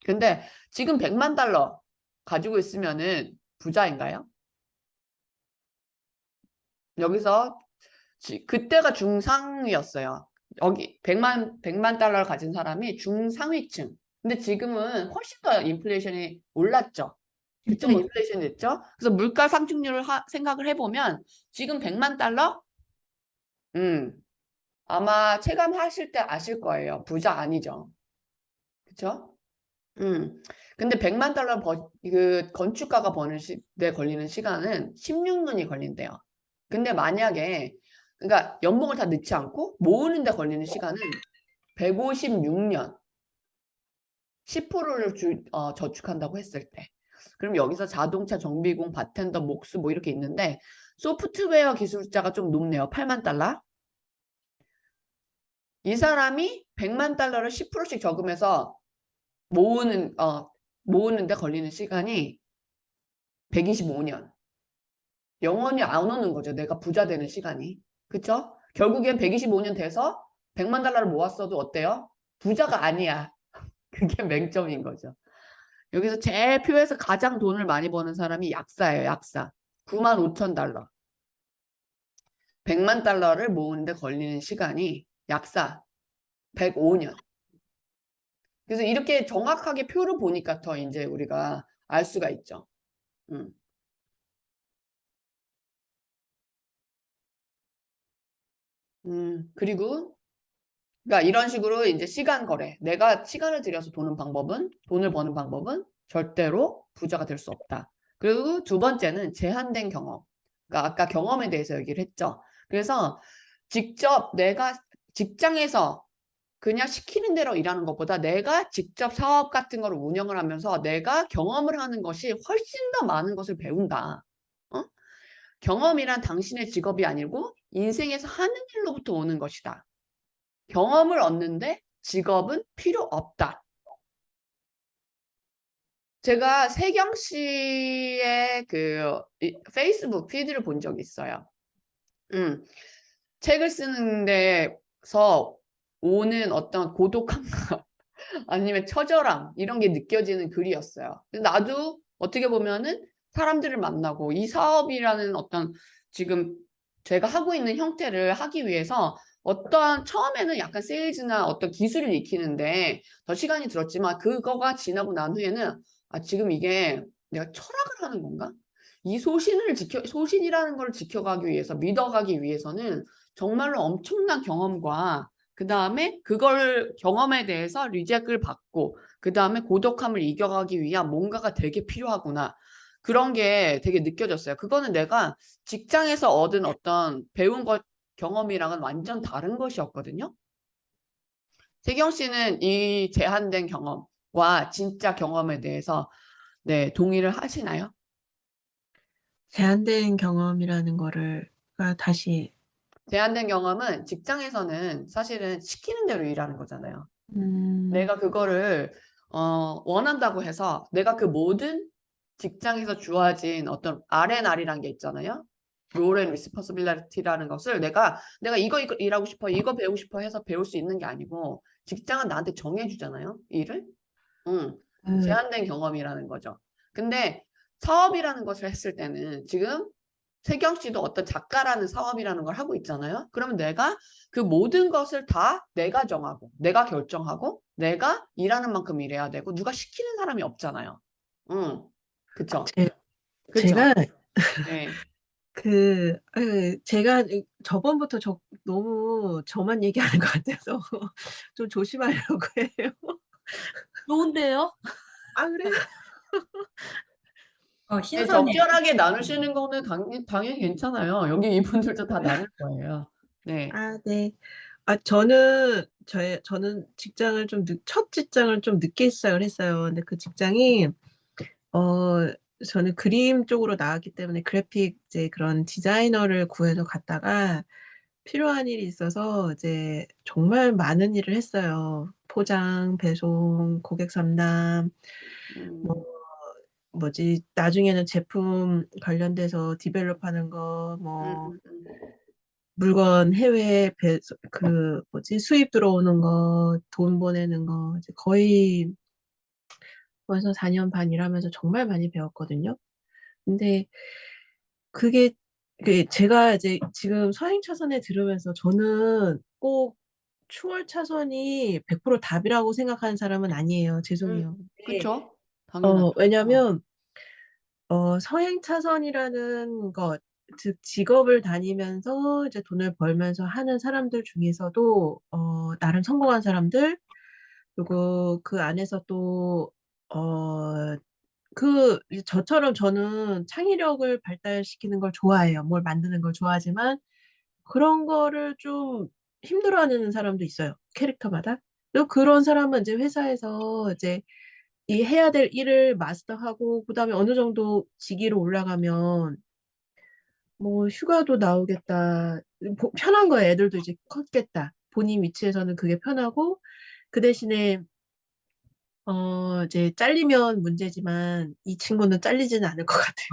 근데 지금 100만 달러 가지고 있으면은 부자인가요? 여기서 그때가 중상위였어요. 여기 100만 달러를 가진 사람이 중상위층. 근데 지금은 훨씬 더 인플레이션이 올랐죠. 그쵸? 인플레이션이 됐죠? 그래서 물가 상승률을 생각을 해보면 지금 100만 달러? 아마 체감하실 때 아실 거예요. 부자 아니죠. 그쵸? 근데 100만 달러 그 건축가가 버는 데 걸리는 시간은 16년이 걸린대요. 근데 만약에 그러니까 연봉을 다 넣지 않고 모으는 데 걸리는 시간은 156년. 10%를 저축한다고 했을 때. 그럼 여기서 자동차 정비공, 바텐더, 목수 뭐 이렇게 있는데 소프트웨어 기술자가 좀 높네요. 8만 달러. 이 사람이 100만 달러를 10%씩 저금해서 모으는데 걸리는 시간이 125년. 영원히 안 오는 거죠. 내가 부자 되는 시간이. 그쵸? 결국엔 125년 돼서 100만 달러를 모았어도 어때요? 부자가 아니야. 그게 맹점인 거죠. 여기서 제 표에서 가장 돈을 많이 버는 사람이 약사예요. 약사. 9만 5천 달러. 100만 달러를 모으는데 걸리는 시간이 약사 105년. 그래서 이렇게 정확하게 표를 보니까 더 이제 우리가 알 수가 있죠. 그리고 그러니까 이런 식으로 이제 시간 거래. 내가 시간을 들여서 돈을 버는 방법은 절대로 부자가 될 수 없다. 그리고 2번째는 제한된 경험. 그러니까 아까 경험에 대해서 얘기를 했죠. 그래서 직접 내가 직장에서 그냥 시키는 대로 일하는 것보다 내가 직접 사업 같은 걸 운영을 하면서 내가 경험을 하는 것이 훨씬 더 많은 것을 배운다. 경험이란 당신의 직업이 아니고 인생에서 하는 일로부터 오는 것이다. 경험을 얻는데 직업은 필요 없다. 제가 세경 씨의 그 페이스북 피드를 본 적이 있어요. 책을 쓰는 데서 오는 어떤 고독함과 아니면 처절함 이런 게 느껴지는 글이었어요. 나도 어떻게 보면은 사람들을 만나고 이 사업이라는 어떤 지금 제가 하고 있는 형태를 하기 위해서 어떠한 처음에는 약간 세일즈나 어떤 기술을 익히는데 더 시간이 들었지만 그거가 지나고 난 후에는 아, 지금 이게 내가 철학을 하는 건가? 이 소신이라는 걸 지켜가기 위해서, 믿어가기 위해서는 정말로 엄청난 경험과 그 다음에 그걸 경험에 대해서 리젝을 받고 그 다음에 고독함을 이겨가기 위한 뭔가가 되게 필요하구나. 그런 게 되게 느껴졌어요. 그거는 내가 직장에서 얻은 어떤 배운 것 경험이랑은 완전 다른 것이었거든요. 세경 씨는 이 제한된 경험과 진짜 경험에 대해서 네, 동의를 하시나요? 제한된 경험이라는 거를 다시 제한된 경험은 직장에서는 사실은 시키는 대로 일하는 거잖아요. 음, 내가 그거를 원한다고 해서 내가 그 모든 직장에서 주어진 어떤 R&R이라는 게 있잖아요. Role and Responsibility라는 것을 내가 이거 일하고 싶어, 이거 배우고 싶어 해서 배울 수 있는 게 아니고 직장은 나한테 정해주잖아요, 일을. 응. 그 제한된 경험이라는 거죠. 근데 사업이라는 것을 했을 때는 지금 세경 씨도 어떤 작가라는 사업이라는 걸 하고 있잖아요. 그러면 내가 그 모든 것을 다 내가 정하고, 내가 결정하고, 내가 일하는 만큼 일해야 되고, 누가 시키는 사람이 없잖아요. 응. 그쵸? 제, 그쵸? 제가 네. 제가 저번부터 너무 저만 얘기하는 것 같아서 좀 조심하려고 해요. 좋은데요? 아, 그래? 네, 신선해. 적절하게 나누시는 거는 당연히 괜찮아요. 여기 이분들도 다 나눌 거예요. 네. 아, 네. 아, 저는 첫 직장을 좀 늦게 시작을 했어요. 근데 그 직장이, 어, 저는 그림 쪽으로 나왔기 때문에 그래픽 이제 그런 디자이너를 구해서 갔다가 필요한 일이 있어서 이제 정말 많은 일을 했어요. 포장, 배송, 고객 상담, 뭐, 음, 나중에는 제품 관련돼서 디벨롭하는 거, 음, 뭐, 음, 음. 물건 해외 수입 들어오는 거, 돈 보내는 거, 이제 거의 벌써 4년 반 일하면서 정말 많이 배웠거든요. 근데 그게, 제가 이제 지금 서행 차선에 들으면서 저는 꼭 추월 차선이 100% 답이라고 생각하는 사람은 아니에요. 죄송해요. 근데, 그쵸? 당연하죠. 왜냐면, 서행 차선이라는 것, 즉 직업을 다니면서 이제 돈을 벌면서 하는 사람들 중에서도 나름 성공한 사람들, 그리고 그 안에서 또 어, 저처럼 저는 창의력을 발달시키는 걸 좋아해요. 뭘 만드는 걸 좋아하지만 그런 거를 좀 힘들어하는 사람도 있어요. 캐릭터마다. 또 그런 사람은 이제 회사에서 이제 이 해야 될 일을 마스터하고 그다음에 어느 정도 직위로 올라가면 뭐 휴가도 나오겠다. 편한 거예요. 애들도 이제 컸겠다. 본인 위치에서는 그게 편하고 그 대신에 이제 잘리면 문제지만 이 친구는 잘리지는 않을 것 같아요.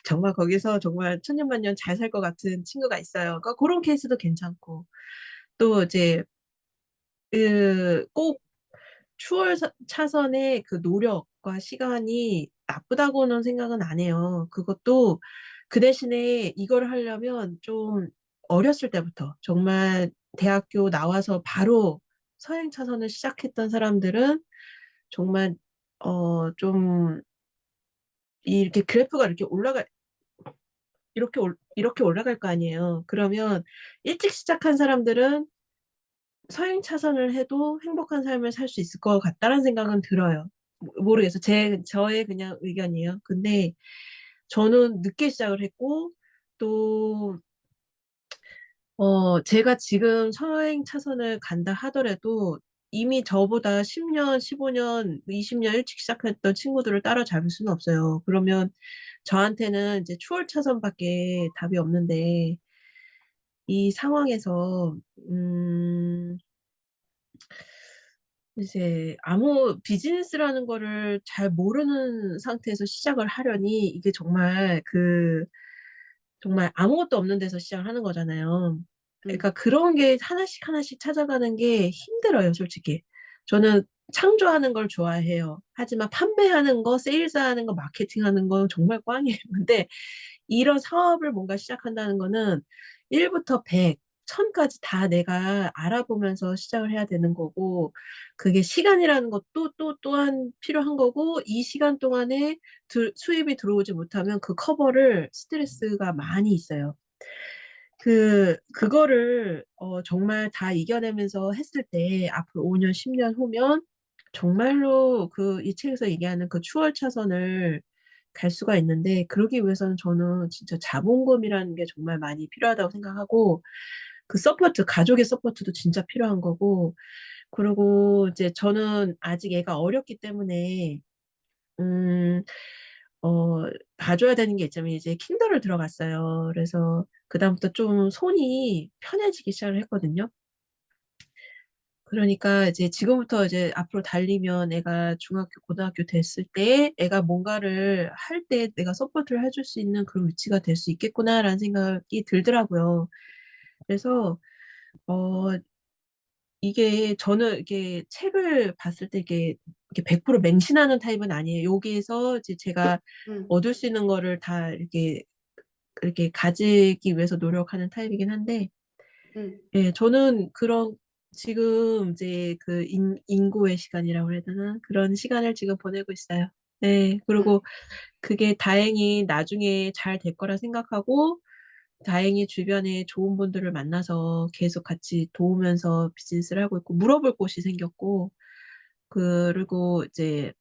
정말 거기서 정말 천년만년 잘 살 것 같은 친구가 있어요. 그러니까 그런 케이스도 괜찮고 또 이제 꼭 차선의 그 노력과 시간이 나쁘다고는 생각은 안 해요. 그것도 그 대신에 이걸 하려면 좀 어렸을 때부터 정말 대학교 나와서 바로 서행 차선을 시작했던 사람들은 정말 좀 이렇게 그래프가 이렇게 올라갈 거 아니에요. 그러면 일찍 시작한 사람들은 서행 차선을 해도 행복한 삶을 살 수 있을 것 같다는 생각은 들어요. 모르겠어요. 저의 그냥 의견이에요. 근데 저는 늦게 시작을 했고, 또, 제가 지금 서행 차선을 간다 하더라도 이미 저보다 10년, 15년, 20년 일찍 시작했던 친구들을 따라잡을 수는 없어요. 그러면 저한테는 이제 추월 차선밖에 답이 없는데, 이 상황에서, 이제 아무 비즈니스라는 거를 잘 모르는 상태에서 시작을 하려니 이게 정말 아무것도 없는 데서 시작을 하는 거잖아요. 그러니까 그런 게 하나씩 하나씩 찾아가는 게 힘들어요, 솔직히. 저는 창조하는 걸 좋아해요. 하지만 판매하는 거, 세일즈하는 거, 마케팅하는 건 정말 꽝이에요. 근데 이런 사업을 뭔가 시작한다는 거는 1부터 100, 천까지 다 내가 알아보면서 시작을 해야 되는 거고, 그게 시간이라는 것도 또한 필요한 거고, 이 시간 동안에 수입이 들어오지 못하면 그 커버를 스트레스가 많이 있어요. 그거를 정말 다 이겨내면서 했을 때 앞으로 5년, 10년 후면 정말로 이 책에서 얘기하는 그 추월 차선을 갈 수가 있는데, 그러기 위해서는 저는 진짜 자본금이라는 게 정말 많이 필요하다고 생각하고, 그 서포트, 가족의 서포트도 진짜 필요한 거고, 그리고 이제 저는 아직 애가 어렸기 때문에, 음, 어, 봐줘야 되는 게 있자면 이제 킨더를 들어갔어요. 그래서 그다음부터 좀 손이 편해지기 시작을 했거든요. 그러니까 이제 지금부터 이제 앞으로 달리면 애가 중학교, 고등학교 됐을 때 애가 뭔가를 할 때 내가 서포트를 해줄 수 있는 그런 위치가 될 수 있겠구나라는 생각이 들더라고요. 그래서 어, 이게 책을 봤을 때 이게 100% 맹신하는 타입은 아니에요. 여기에서 이제 제가 음, 얻을 수 있는 거를 다 이렇게 가지기 위해서 노력하는 타입이긴 한데, 음, 예, 저는 지금 이제 인고의 시간이라고 해야 되나? 그런 시간을 지금 보내고 있어요. 네, 음, 그리고 그게 다행히 나중에 잘 될 거라 생각하고, 다행히 주변에 좋은 분들을 만나서 계속 같이 도우면서 비즈니스를 하고 있고, 물어볼 곳이 생겼고, 그리고 이제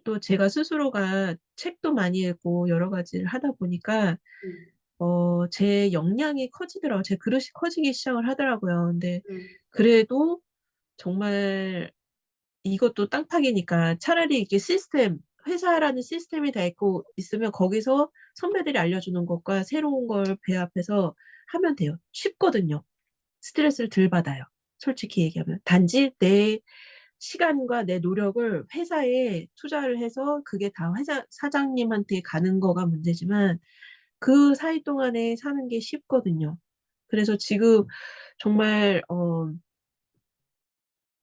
또 제가 스스로가 책도 많이 읽고 여러 가지를 하다 보니까, 음, 제 역량이 커지더라고요. 제 그릇이 커지기 시작을 하더라고요. 근데 음, 그래도 정말 이것도 땅파기니까 차라리 이렇게 회사라는 시스템이 다 있고 있으면 거기서 선배들이 알려주는 것과 새로운 걸 배합해서 하면 돼요. 쉽거든요. 스트레스를 덜 받아요. 솔직히 얘기하면. 단지 내 시간과 내 노력을 회사에 투자를 해서 그게 다 회사 사장님한테 가는 거가 문제지만 그 사이 동안에 사는 게 쉽거든요. 그래서 지금 정말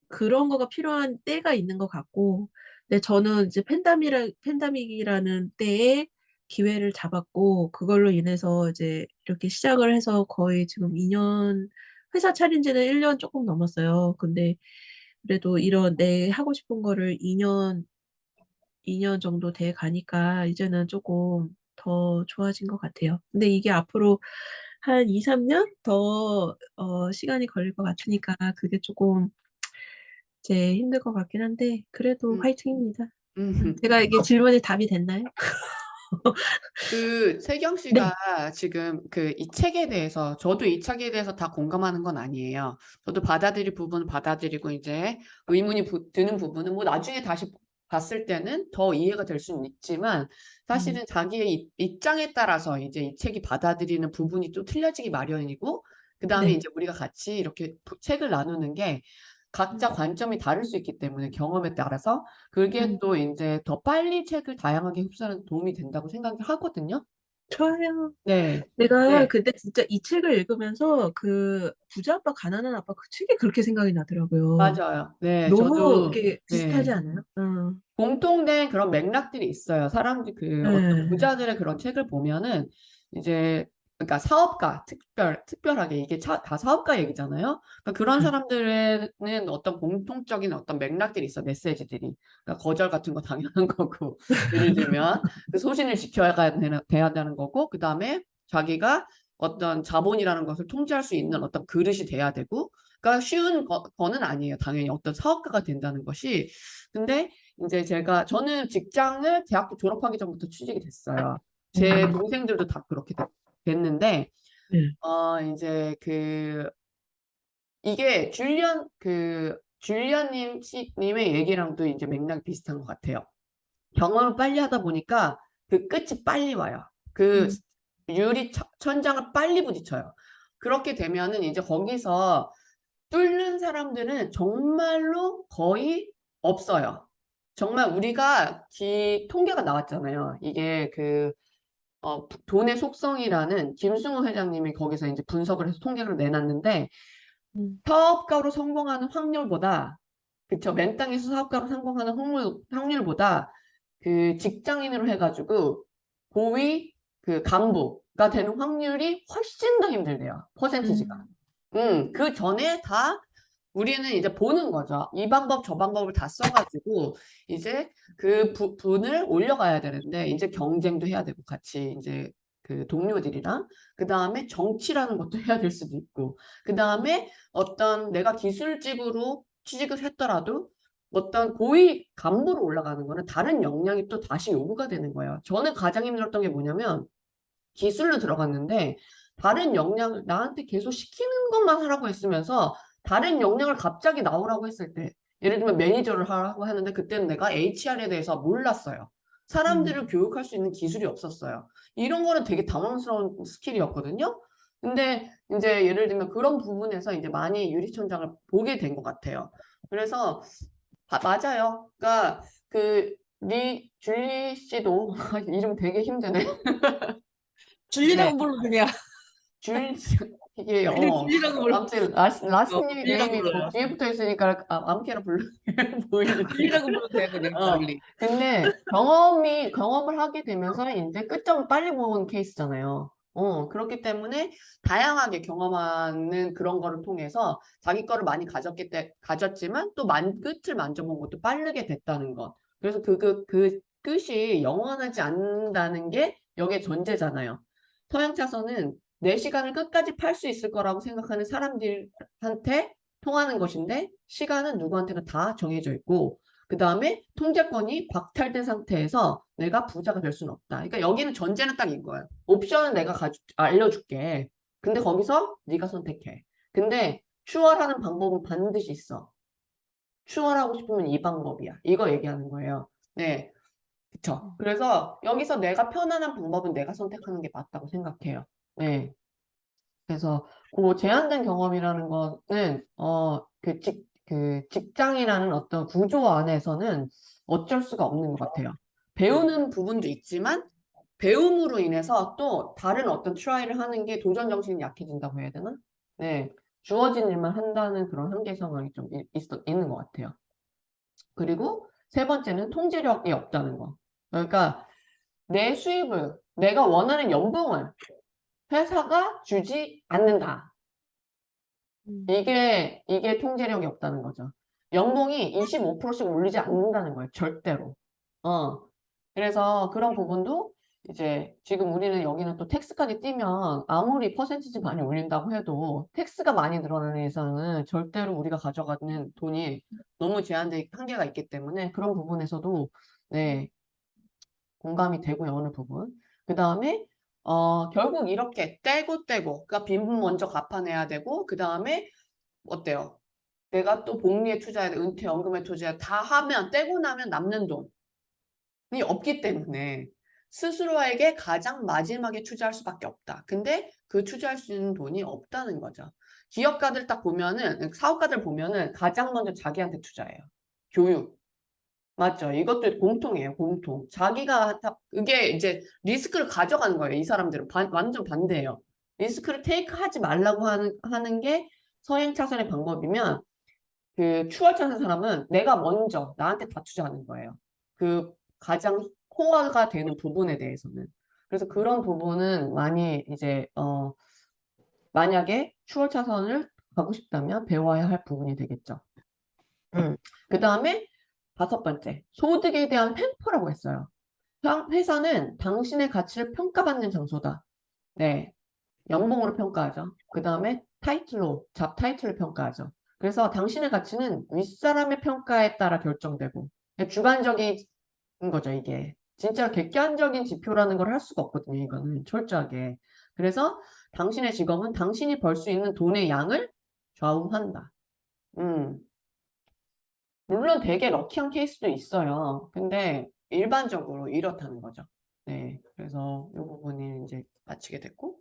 그런 거가 필요한 때가 있는 것 같고, 근데 저는 이제 팬데믹이라는 때에 기회를 잡았고, 그걸로 인해서 이제 이렇게 시작을 해서 거의 지금 2년, 회사 차린 지는 1년 조금 넘었어요. 근데 그래도 이런 내 하고 싶은 거를 2년 정도 돼 가니까 이제는 조금 더 좋아진 것 같아요. 근데 이게 앞으로 한 2, 3년 더 시간이 걸릴 것 같으니까 그게 조금 이제 힘들 것 같긴 한데 그래도 음, 화이팅입니다. 음. 제가 이게 질문에 답이 됐나요? 세경 네. 씨가 지금 이 책에 대해서, 저도 이 책에 대해서 다 공감하는 건 아니에요. 저도 받아들일 부분은 받아들이고, 이제 의문이 드는 부분은 뭐 나중에 다시 봤을 때는 더 이해가 될 수는 있지만, 사실은 자기의 입장에 따라서 이제 이 책이 받아들이는 부분이 또 틀려지기 마련이고, 그 다음에 네. 이제 우리가 같이 이렇게 책을 나누는 게 각자 관점이 다를 수 있기 때문에 경험에 따라서 그게 음, 또 이제 더 빨리 책을 다양하게 흡수하는 데 도움이 된다고 생각을 하거든요. 좋아요. 네. 내가 네. 그때 진짜 이 책을 읽으면서 부자 아빠 가난한 아빠 그 책이 그렇게 생각이 나더라고요. 맞아요. 네. 너무 저도, 이렇게 비슷하지 네. 않아요? 공통된 그런 맥락들이 있어요. 사람들이 어떤 네. 부자들의 그런 책을 보면은 이제 그러니까 사업가 특별하게 이게 다 사업가 얘기잖아요. 그러니까 그런 네. 사람들은 어떤 공통적인 어떤 맥락들이 있어 메시지들이. 그러니까 거절 같은 거 당연한 거고 예를 들면 그 소신을 지켜야 돼야 되는 거고 그 다음에 자기가 어떤 자본이라는 것을 통제할 수 있는 어떤 그릇이 돼야 되고. 그러니까 쉬운 거는 아니에요. 당연히 어떤 사업가가 된다는 것이. 근데 이제 저는 직장을 대학교 졸업하기 전부터 취직이 됐어요. 제 음, 동생들도 다 그렇게 됐는데, 네. 이제 이게 님의 얘기랑도 이제 맥락이 비슷한 것 같아요. 경험을 빨리 하다 보니까 그 끝이 빨리 와요. 그 음, 천장을 빨리 부딪혀요. 그렇게 되면은 이제 거기서 뚫는 사람들은 정말로 거의 없어요. 정말 우리가 통계가 나왔잖아요. 이게 돈의 속성이라는 김승우 회장님이 거기서 이제 분석을 해서 통계를 내놨는데, 음, 사업가로 성공하는 확률보다, 그쵸, 맨땅에서 사업가로 성공하는 확률보다 직장인으로 해가지고 고위 간부가 되는 확률이 훨씬 더 힘들대요. 퍼센티지가. 음, 그 전에 다 우리는 이제 보는 거죠. 이 방법 저 방법을 다 써가지고 이제 그 분을 올려가야 되는데 이제 경쟁도 해야 되고 같이 이제 그 동료들이랑 그 다음에 정치라는 것도 해야 될 수도 있고 그 다음에 어떤 내가 기술직으로 취직을 했더라도 어떤 고위 간부로 올라가는 거는 다른 역량이 또 다시 요구가 되는 거예요. 저는 가장 힘들었던 게 뭐냐면 기술로 들어갔는데 다른 역량을 나한테 계속 시키는 것만 하라고 했으면서 다른 역량을 갑자기 나오라고 했을 때 예를 들면 매니저를 하라고 하는데 그때는 내가 HR에 대해서 몰랐어요. 사람들을 교육할 수 있는 기술이 없었어요. 이런 거는 되게 당황스러운 스킬이었거든요. 근데 이제 예를 들면 그런 부분에서 이제 많이 유리천장을 보게 된 것 같아요. 그래서 맞아요. 그러니까 그 줄리 씨도 이름 되게 힘드네. 줄리라고 네. 불러 그냥. 줄 이게 그냥 줄리라고 불러. 아무튼 라스님 줄리라고 네임이 불러요. 뒤에 붙어 있으니까 아무렇게나 불러 보이는데 줄리라고 불러도 돼 그냥 줄리. 근데 경험을 하게 되면서 이제 끝점을 빨리 보는 케이스잖아요. 그렇기 때문에 다양하게 경험하는 그런 거를 통해서 자기 거를 많이 가졌지만 또 끝을 만져본 것도 빠르게 됐다는 것. 그래서 그 끝이 영원하지 않는다는 게 여기에 전제잖아요. 서양차선은 내 시간을 끝까지 팔 수 있을 거라고 생각하는 사람들한테 통하는 것인데 시간은 누구한테나 다 정해져 있고 그 다음에 통제권이 박탈된 상태에서 내가 부자가 될 수는 없다. 그러니까 여기는 전제는 딱 이거예요. 옵션은 내가 알려줄게. 근데 거기서 네가 선택해. 근데 추월하는 방법은 반드시 있어. 추월하고 싶으면 이 방법이야. 이거 얘기하는 거예요. 네. 그쵸. 그래서 여기서 내가 편안한 방법은 내가 선택하는 게 맞다고 생각해요. 네. 그래서 그 제한된 경험이라는 거는 그 직장이라는 어떤 구조 안에서는 어쩔 수가 없는 것 같아요. 배우는 부분도 있지만 배움으로 인해서 또 다른 어떤 트라이를 하는 게 도전 정신이 약해진다고 해야 되나? 네. 주어진 일만 한다는 그런 한계 상황이 좀 있는 것 같아요. 그리고 세 번째는 통제력이 없다는 거. 그러니까 내 수입을 내가 원하는 연봉을 회사가 주지 않는다. 이게 통제력이 없다는 거죠. 연봉이 25%씩 오르지 않는다는 거예요. 절대로. 그래서 그런 부분도 이제 지금 우리는 여기는 또 텍스까지 띄면 아무리 퍼센티지 많이 올린다고 해도 텍스가 많이 늘어나는 이상은 절대로 우리가 가져가는 돈이 너무 제한된 한계가 있기 때문에 그런 부분에서도 네, 공감이 되고요. 어느 부분. 그 다음에 결국 이렇게 떼고 그러니까 빈분 먼저 갚아내야 되고 그 다음에 어때요? 내가 또 복리에 투자해야 돼, 은퇴, 연금에 투자해야 돼. 다 하면 떼고 나면 남는 돈이 없기 때문에 스스로에게 가장 마지막에 투자할 수밖에 없다. 근데 그 투자할 수 있는 돈이 없다는 거죠. 기업가들 딱 보면은 사업가들 보면은 가장 먼저 자기한테 투자해요. 교육. 맞죠. 이것도 공통이에요. 공통. 자기가 그게 이제 리스크를 가져가는 거예요. 이 사람들은 완전 반대예요. 리스크를 테이크하지 말라고 하는 게 서행 차선의 방법이면 그 추월 차선 사람은 내가 먼저 나한테 다 투자하는 거예요. 그 가장 코어가 되는 부분에 대해서는. 그래서 그런 부분은 많이 이제 만약에 추월 차선을 가고 싶다면 배워야 할 부분이 되겠죠. 그 다음에 5번째, 소득에 대한 횡포라고 했어요. 회사는 당신의 가치를 평가받는 장소다. 네, 연봉으로 평가하죠. 그 다음에 잡 타이틀을 평가하죠. 그래서 당신의 가치는 윗사람의 평가에 따라 결정되고 주관적인 거죠, 이게. 진짜 객관적인 지표라는 걸 할 수가 없거든요, 이거는 철저하게. 그래서 당신의 직업은 당신이 벌 수 있는 돈의 양을 좌우한다. 물론 되게 럭키한 케이스도 있어요. 근데 일반적으로 이렇다는 거죠. 네, 그래서 이 부분이 이제 마치게 됐고,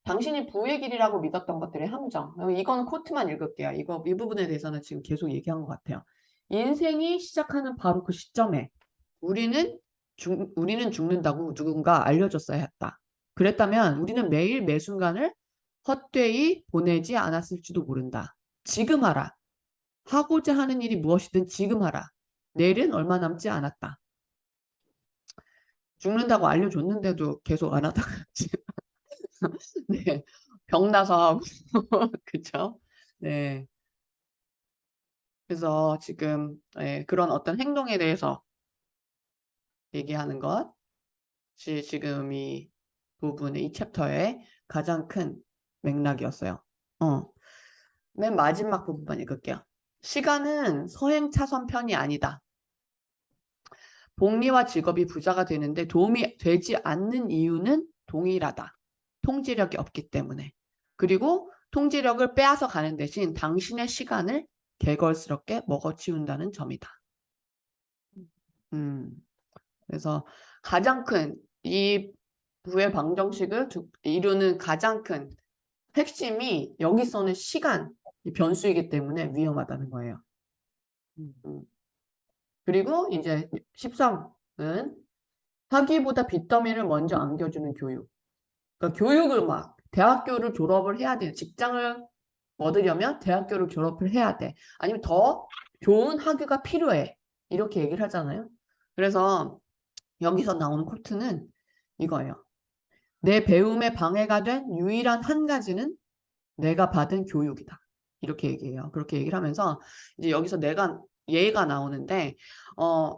당신이 부의 길이라고 믿었던 것들의 함정. 이거는 코트만 읽을게요. 이 부분에 대해서는 지금 계속 얘기한 것 같아요. 인생이 시작하는 바로 그 시점에 우리는 죽는다고 누군가 알려줬어야 했다. 그랬다면 우리는 매일 매 순간을 헛되이 보내지 않았을지도 모른다. 지금 하라. 하고자 하는 일이 무엇이든 지금 하라. 내일은 얼마 남지 않았다. 죽는다고 알려줬는데도 계속 안 하다가 네, 병나서 하고 그쵸? 네, 그래서 지금 그런 어떤 행동에 대해서 얘기하는 것이 지금 이 부분의 이 챕터의 가장 큰 맥락이었어요. 맨 마지막 부분만 읽을게요. 시간은 서행 차선편이 아니다. 복리와 직업이 부자가 되는데 도움이 되지 않는 이유는 동일하다. 통제력이 없기 때문에. 그리고 통제력을 빼앗아 가는 대신 당신의 시간을 개걸스럽게 먹어치운다는 점이다. 그래서 가장 큰 이 부의 방정식을 이루는 가장 큰 핵심이 여기서는 시간, 이 변수이기 때문에 위험하다는 거예요. 그리고 이제 13은 학위보다 빚더미를 먼저 안겨주는 교육. 그러니까 교육을 막 대학교를 졸업을 해야 돼. 직장을 얻으려면 대학교를 졸업을 해야 돼. 아니면 더 좋은 학위가 필요해. 이렇게 얘기를 하잖아요. 그래서 여기서 나오는 코트는 이거예요. 내 배움에 방해가 된 유일한 한 가지는 내가 받은 교육이다. 이렇게 얘기해요. 그렇게 얘기를 하면서 이제 여기서 얘가 나오는데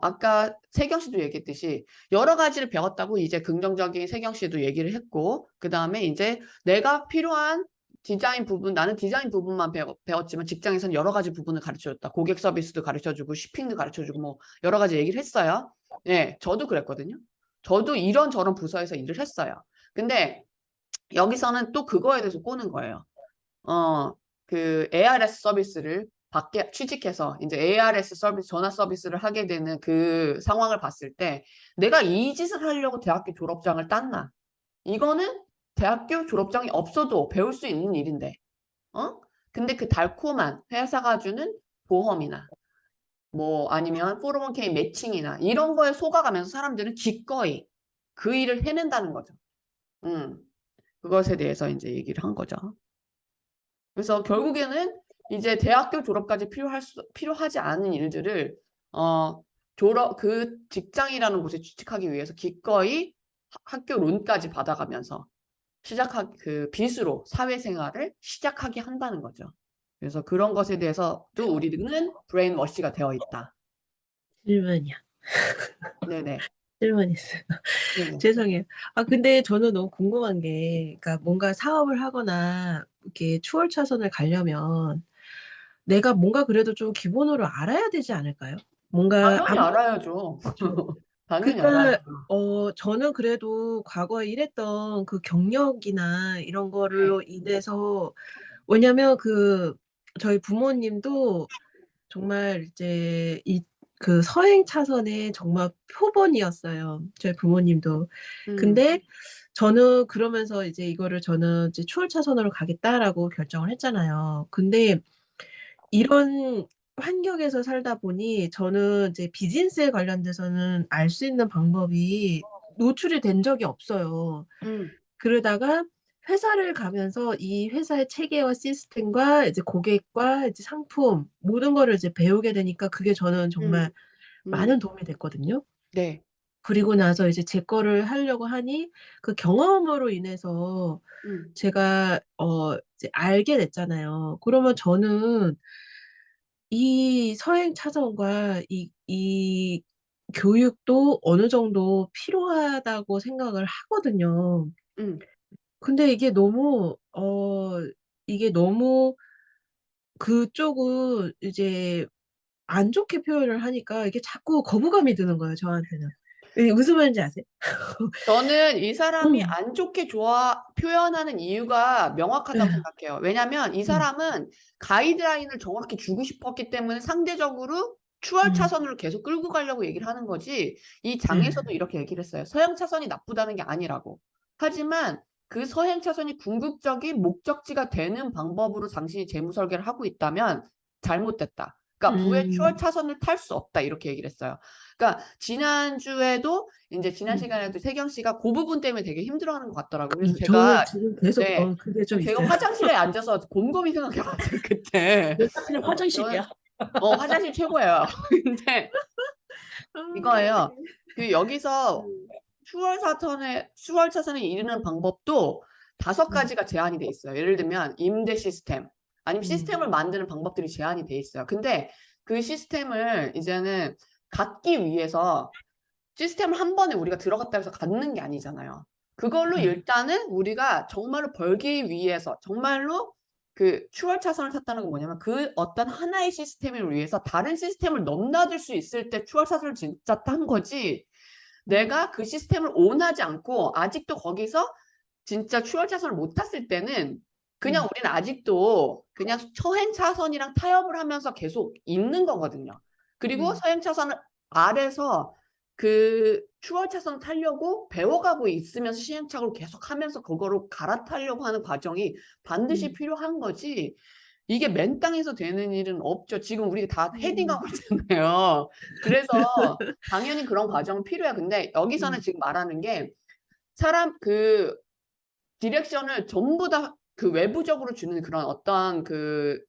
아까 세경 씨도 얘기했듯이 여러 가지를 배웠다고 이제 긍정적인 세경 씨도 얘기를 했고 그 다음에 이제 내가 필요한 디자인 부분, 나는 디자인 부분만 배웠지만 직장에서는 여러 가지 부분을 가르쳐줬다. 고객 서비스도 가르쳐주고 쇼핑도 가르쳐주고 뭐 여러 가지 얘기를 했어요. 네, 저도 그랬거든요. 저도 이런저런 부서에서 일을 했어요. 근데 여기서는 또 그거에 대해서 꼬는 거예요. 그 ARS 서비스를 받게 취직해서 이제 ARS 서비스, 전화 서비스를 하게 되는 그 상황을 봤을 때 내가 이 짓을 하려고 대학교 졸업장을 땄나? 이거는 대학교 졸업장이 없어도 배울 수 있는 일인데, 근데 그 달콤한 회사가 주는 보험이나 뭐 아니면 401k 매칭이나 이런 거에 속아가면서 사람들은 기꺼이 그 일을 해낸다는 거죠. 그것에 대해서 이제 얘기를 한 거죠. 그래서 결국에는 이제 대학교 졸업까지 필요하지 않은 일들을 그 직장이라는 곳에 취직하기 위해서 기꺼이 학교 론까지 받아가면서 그 빚으로 사회생활을 시작하게 한다는 거죠. 그래서 그런 것에 대해서도 우리는 브레인워시가 되어 있다. 질문이야. 네네. 질문 있어요. 네네. 죄송해요. 근데 저는 너무 궁금한 게, 그러니까 뭔가 사업을 하거나 이렇게 추월 차선을 가려면 내가 뭔가 그래도 좀 기본으로 알아야 되지 않을까요? 뭔가 당연히 알아야죠. 당연히 그러니까 알아야죠. 저는 그래도 과거에 일했던 그 경력이나 이런 네. 거로 인해서 왜냐면 저희 부모님도 정말 이제 그 서행 차선의 정말 표본이었어요. 저희 부모님도. 근데 저는 그러면서 이제 저는 이제 '추월 차선으로 가겠다.'라고 결정을 했잖아요. 근데 이런 환경에서 살다 보니 저는 이제 비즈니스에 관련돼서는 알 수 있는 방법이 노출이 된 적이 없어요. 그러다가 회사를 가면서 이 회사의 체계와 시스템과 이제 고객과 이제 상품 모든 거를 이제 배우게 되니까 그게 저는 정말 많은 도움이 됐거든요. 네. 그리고 나서 이제 제 거를 하려고 하니 그 경험으로 인해서 제가 이제 알게 됐잖아요. 그러면 저는 이 서행 차선과 이 교육도 어느 정도 필요하다고 생각을 하거든요. 근데 이게 너무 그쪽은 이제 안 좋게 표현을 하니까 이게 자꾸 거부감이 드는 거예요, 저한테는. 이 무슨 말인지 아세요? 저는 이 사람이 음. 안 좋게 표현하는 이유가 명확하다고 예. 생각해요. 왜냐면 이 사람은 가이드라인을 정확히 주고 싶었기 때문에 상대적으로 추월 음. 차선으로 계속 끌고 가려고 얘기를 하는 거지. 이 예. 장에서도 이렇게 얘기를 했어요. 서양 차선이 나쁘다는 게 아니라고. 하지만 그 서양 차선이 궁극적인 목적지가 되는 방법으로 당신이 재무 설계를 하고 있다면 잘못됐다. 그러니까 부의 추월 차선을 탈 수 없다. 이렇게 얘기를 했어요. 그러니까 지난주에도 이제 지난 시간에도 세경 씨가 그 부분 때문에 되게 힘들어하는 것 같더라고요. 그래서 저는 제가 지금 계속 네, 그게 좀 제가 있어요. 화장실에 앉아서 곰곰이 생각해봤어요 그때. 그냥 화장실이야. 저는 화장실 최고예요. 근데 이거예요. 그 여기서 추월 차선에 이르는 방법도 5 가지가 제한이 돼 있어요. 예를 들면 임대 시스템 아니면 음. 시스템을 만드는 방법들이 제한이 돼 있어요. 근데 그 시스템을 이제는 갖기 위해서 시스템을 한 번에 우리가 들어갔다 해서 갖는 게 아니잖아요. 그걸로 일단은 우리가 정말로 벌기 위해서 정말로 그 추월차선을 탔다는 건 뭐냐면 그 어떤 하나의 시스템을 위해서 다른 시스템을 넘나들 수 있을 때 추월차선을 진짜 탄 거지. 내가 그 시스템을 원하지 않고 아직도 거기서 진짜 추월차선을 못 탔을 때는 그냥 우리는 아직도 그냥 서행차선이랑 타협을 하면서 계속 있는 거거든요. 그리고 서행차선을 아래서 그 추월차선 타려고 배워가고 있으면서 시행착오를 계속하면서 그거로 갈아타려고 하는 과정이 반드시 필요한 거지. 이게 맨 땅에서 되는 일은 없죠. 지금 우리 다 헤딩하고 있잖아요. 그래서 당연히 그런 과정은 필요해. 근데 여기서는 지금 말하는 게 사람 그 디렉션을 전부 다 그 외부적으로 주는 그런 어떤 그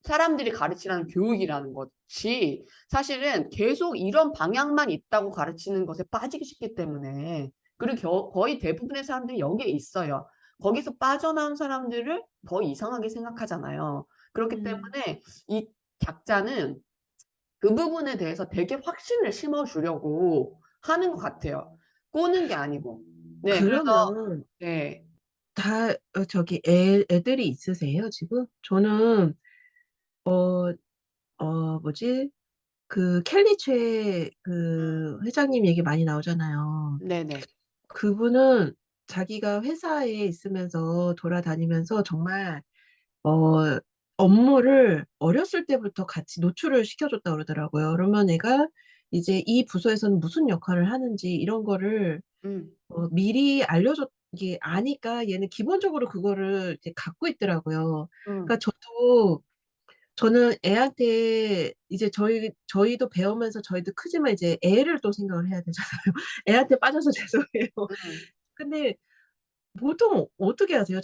사람들이 가르치라는 교육이라는 것이 사실은 계속 이런 방향만 있다고 가르치는 것에 빠지기 쉽기 때문에 그리고 거의 대부분의 사람들이 여기에 있어요. 거기서 빠져나온 사람들을 더 이상하게 생각하잖아요. 그렇기 때문에 이 작자는 그 부분에 대해서 되게 확신을 심어주려고 하는 것 같아요. 꼬는 게 아니고. 네, 그래서 그러면 네. 다 저기 애들이 있으세요, 지금? 저는 뭐지? 그 켈리 그 회장님 얘기 많이 나오잖아요. 네네. 그분은 자기가 회사에 있으면서 돌아다니면서 정말 어 업무를 어렸을 때부터 같이 노출을 시켜줬다 그러더라고요. 그러면 애가 이제 이 부서에서는 무슨 역할을 하는지 이런 거를 음. 미리 알려줬 이게 아니까 얘는 기본적으로 그거를 이제 갖고 있더라고요. 그러니까 저는 애한테 이제 저희도 배우면서 저희도 크지만 이제 애를 또 생각을 해야 되잖아요. 애한테 빠져서 죄송해요. 근데 보통 어떻게 하세요?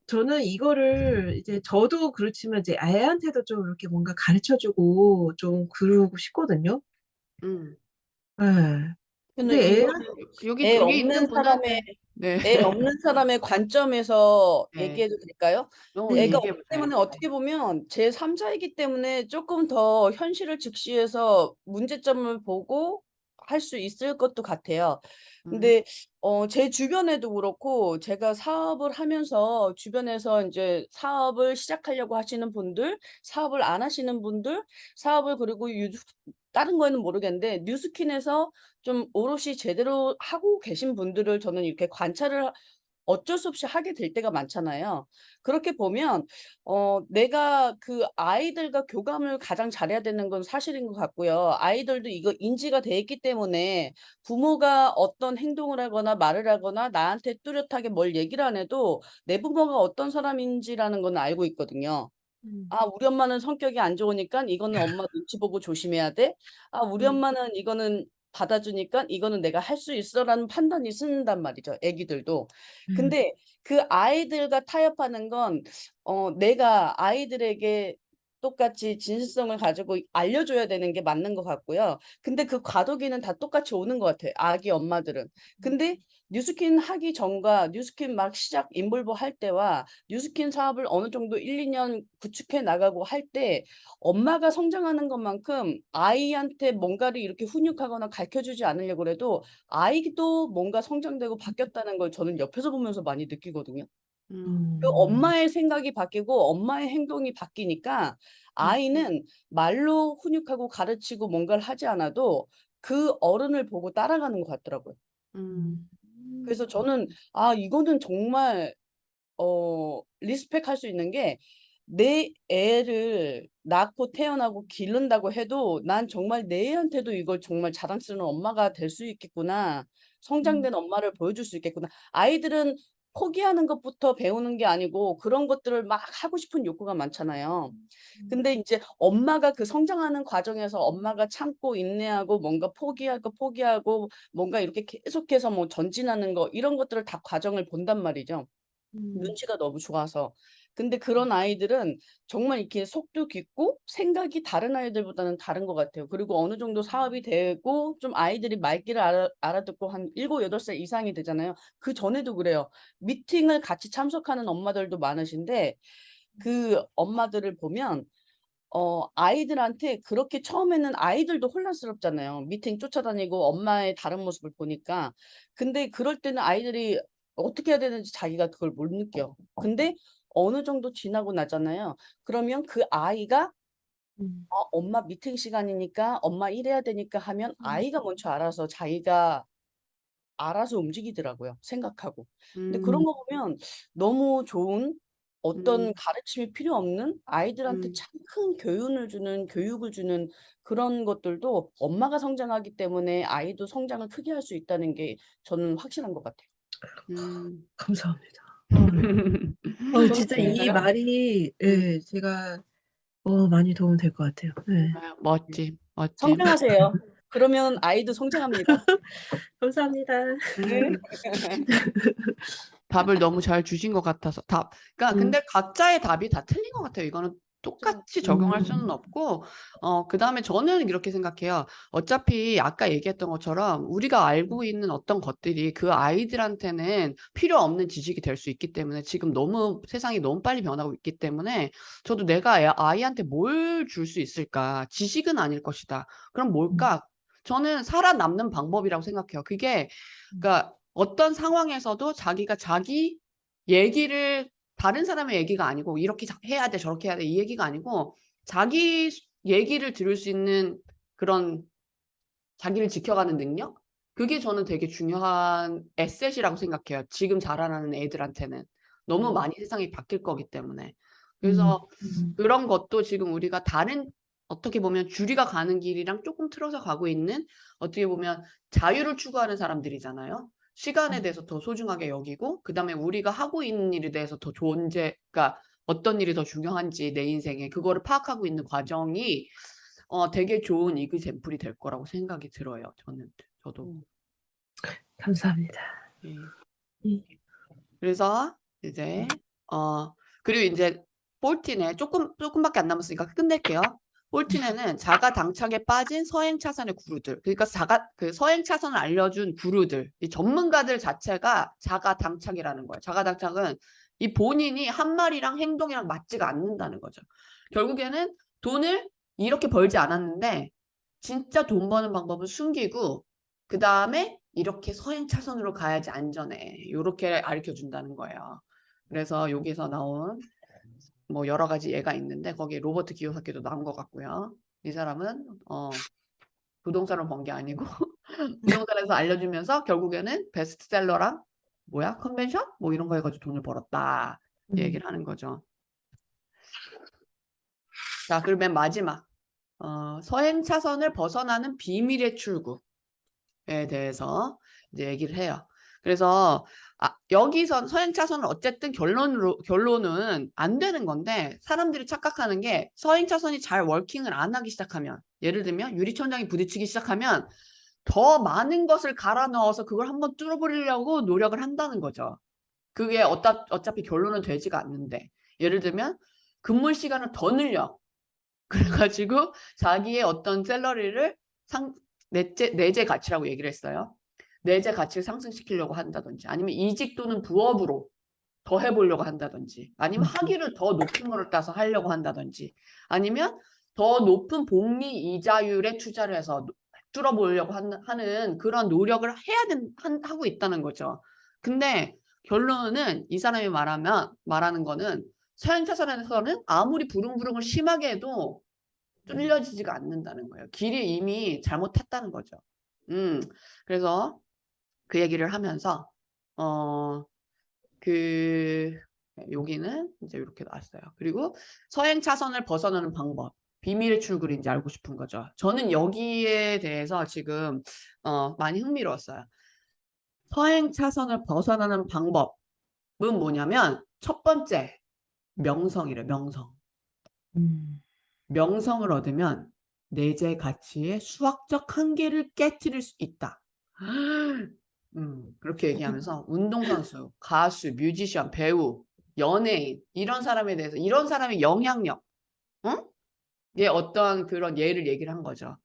저는 이거를 이제 저도 그렇지만 이제 애한테도 좀 이렇게 뭔가 가르쳐 주고 좀 그러고 싶거든요. 음. 예. 근데 근데 이거는 애 여기 있는 없는 분은 사람의 네. 애 없는 사람의 관점에서 네. 얘기해도 될까요? 네, 애가 없기 얘기해 보세요. 때문에 어떻게 보면 제3자이기 때문에 조금 더 현실을 직시해서 문제점을 보고 할 수 있을 것도 같아요. 근데 제 주변에도 그렇고 제가 사업을 하면서 주변에서 이제 사업을 시작하려고 하시는 분들, 사업을 안 하시는 분들, 사업을 그리고 다른 거에는 모르겠는데 뉴스킨에서 좀 오롯이 제대로 하고 계신 분들을 저는 이렇게 관찰을 어쩔 수 없이 하게 될 때가 많잖아요. 그렇게 보면 내가 그 아이들과 교감을 가장 잘해야 되는 건 사실인 것 같고요. 아이들도 이거 인지가 돼 있기 때문에 부모가 어떤 행동을 하거나 말을 하거나 나한테 뚜렷하게 뭘 얘기를 안 해도 내 부모가 어떤 사람인지라는 건 알고 있거든요. 아, 우리 엄마는 성격이 안 좋으니까 이거는 엄마 눈치 보고 조심해야 돼. 아, 우리 엄마는 이거는 받아주니까 이거는 내가 할 수 있어라는 판단이 쓴단 말이죠, 애기들도. 근데 그 아이들과 타협하는 건 내가 아이들에게 똑같이 진실성을 가지고 알려줘야 되는 게 맞는 것 같고요. 근데 그 과도기는 다 똑같이 오는 것 같아요, 아기 엄마들은. 근데 뉴스킨 하기 전과 뉴스킨 막 시작 인볼브 할 때와 뉴스킨 사업을 어느 정도 1-2년 구축해 나가고 할 때 엄마가 성장하는 것만큼 아이한테 뭔가를 이렇게 훈육하거나 가르쳐주지 않으려고 해도 아이도 뭔가 성장되고 바뀌었다는 걸 저는 옆에서 보면서 많이 느끼거든요. 그 엄마의 생각이 바뀌고 엄마의 행동이 바뀌니까 아이는 말로 훈육하고 가르치고 뭔가를 하지 않아도 그 어른을 보고 따라가는 것 같더라고요. 그래서 저는 이거는 정말 리스펙할 수 있는 게 내 애를 낳고 태어나고 기른다고 해도 '난 정말 내 애한테도 이걸 정말 자랑스러운 엄마가 될 수 있겠구나. 성장된 엄마를 보여줄 수 있겠구나.' 아이들은 포기하는 것부터 배우는 게 아니고 그런 것들을 막 하고 싶은 욕구가 많잖아요. 근데 인제 엄마가 그 성장하는 과정에서 엄마가 참고 인내하고 뭔가 포기하고 뭔가 이렇게 계속해서 뭐 전진하는 거 이런 것들을 다 과정을 본단 말이죠. 눈치가 너무 좋아서. 근데 그런 아이들은 정말 이렇게 속도 깊고 생각이 다른 아이들보다는 다른 것 같아요. 그리고 어느 정도 사업이 되고 좀 아이들이 말귀를 알아듣고 한 7, 8살 이상이 되잖아요. 그전에도 그래요. 미팅을 같이 참석하는 엄마들도 많으신데 그 엄마들을 보면 아이들한테 그렇게 처음에는 아이들도 혼란스럽잖아요. 미팅 쫓아다니고 엄마의 다른 모습을 보니까. 근데 그럴 때는 아이들이 어떻게 해야 되는지 자기가 그걸 못 느껴. 근데 어느 정도 지나고 나잖아요. 그러면 그 아이가 엄마 미팅 시간이니까 엄마 일해야 되니까 하면 아이가 먼저 알아서 자기가 알아서 움직이더라고요, 생각하고. 근데 그런 거 보면 너무 좋은 어떤 가르침이 필요 없는 아이들한테 참 큰 교육을 주는 그런 것들도 엄마가 성장하기 때문에 아이도 성장을 크게 할 수 있다는 게 저는 확실한 것 같아요. 감사합니다. 저는 진짜 이 그랬어요. 말이 예, 제가 많이 도움 될 것 같아요. 네. 멋짐, 멋짐. 성장하세요. 그러면 아이도 성장합니다. 감사합니다. 네. 답을 너무 잘 주신 것 같아서 그러니까 근데 각자의 답이 다 틀린 것 같아요. 이거는 똑같이 적용할 수는 없고 그다음에 저는 이렇게 생각해요. 어차피 아까 얘기했던 것처럼 우리가 알고 있는 어떤 것들이 그 아이들한테는 필요 없는 지식이 될 수 있기 때문에 지금 너무 세상이 너무 빨리 변하고 있기 때문에 저도 내가 아이한테 뭘 줄 수 있을까? 지식은 아닐 것이다. 그럼 뭘까? 저는 살아남는 방법이라고 생각해요. 그게 그러니까 어떤 상황에서도 자기가 자기 얘기를 다른 사람의 얘기가 아니고 이렇게 해야 돼 저렇게 해야 돼 이 얘기가 아니고 자기 얘기를 들을 수 있는 그런 자기를 지켜가는 능력? 그게 저는 되게 중요한 에셋이라고 생각해요. 지금 자라나는 애들한테는. 너무 많이 세상이 바뀔 거기 때문에. 그래서 그런 것도 지금 우리가 다른 어떻게 보면 주리가 가는 길이랑 조금 틀어서 가고 있는 어떻게 보면 자유를 추구하는 사람들이잖아요. 시간에 대해서 더 소중하게 여기고 그다음에 우리가 하고 있는 일에 대해서 더 그러니까 어떤 일이 더 중요한지 내 인생에 그거를 파악하고 있는 과정이 되게 좋은 이그젬플이 될 거라고 생각이 들어요. 저도. 감사합니다. 예. 그래서 이제 그리고 이제 14에 조금밖에 안 남았으니까 끝낼게요. 14에는 자가 당착에 빠진 서행 차선의 구루들. 그러니까 그 서행 차선을 알려준 구루들. 이 전문가들 자체가 자가 당착이라는 거예요. 자가 당착은 이 본인이 한 말이랑 행동이랑 맞지가 않는다는 거죠. 결국에는 돈을 이렇게 벌지 않았는데 진짜 돈 버는 방법을 숨기고 그 다음에 이렇게 서행 차선으로 가야지 안전해. 이렇게 가르쳐 준다는 거예요. 그래서 여기서 나온 뭐 여러 가지 예가 있는데 거기에 로버트 기요사키도 나온 것 같고요. 이 사람은 부동산을 번 게 아니고 부동산에서 알려주면서 결국에는 베스트셀러랑 컨벤션? 뭐 이런 거 해가지고 돈을 벌었다. 얘기를 하는 거죠. 자, 그리고 맨 마지막 서행 차선을 벗어나는 비밀의 출구에 대해서 이제 얘기를 해요. 그래서 여기서 서행 차선은 어쨌든 결론은 안 되는 건데 사람들이 착각하는 게 서행 차선이 잘 워킹을 안 하기 시작하면 예를 들면 유리천장이 부딪히기 시작하면 더 많은 것을 갈아 넣어서 그걸 한번 뚫어버리려고 노력을 한다는 거죠. 그게 어차피 결론은 되지가 않는데 예를 들면 근무 시간을 더 늘려. 그래가지고 자기의 어떤 샐러리를 내재 가치라고 얘기를 했어요. 내재 가치를 상승시키려고 한다든지 아니면 이직 또는 부업으로 더 해보려고 한다든지 아니면 학위를 더 높은 거를 따서 하려고 한다든지 아니면 더 높은 복리 이자율에 투자를 해서 뚫어보려고 하는 그런 노력을 하고 있다는 거죠. 근데 결론은 이 사람이 말하는 거는 서행 차선에서는 아무리 부릉부릉을 심하게 해도 뚫려지지가 않는다는 거예요. 길이 이미 잘못했다는 거죠. 그래서 그 얘기를 하면서 여기는 이제 이렇게 나왔어요. 그리고 서행 차선을 벗어나는 방법, 비밀의 출구를 이제 알고 싶은 거죠. 저는 여기에 대해서 지금 많이 흥미로웠어요. 서행 차선을 벗어나는 방법은 뭐냐면 첫 번째 명성이래. 명성. 명성을 얻으면 내재 가치의 수학적 한계를 깨트릴 수 있다. 그렇게 얘기하면서 운동선수, 가수, 뮤지션, 배우 연예인, 이런 사람에 대해서, 이런 사람의 영향력, 응? 예, 어떤 그런 예를 얘기를 한 거죠.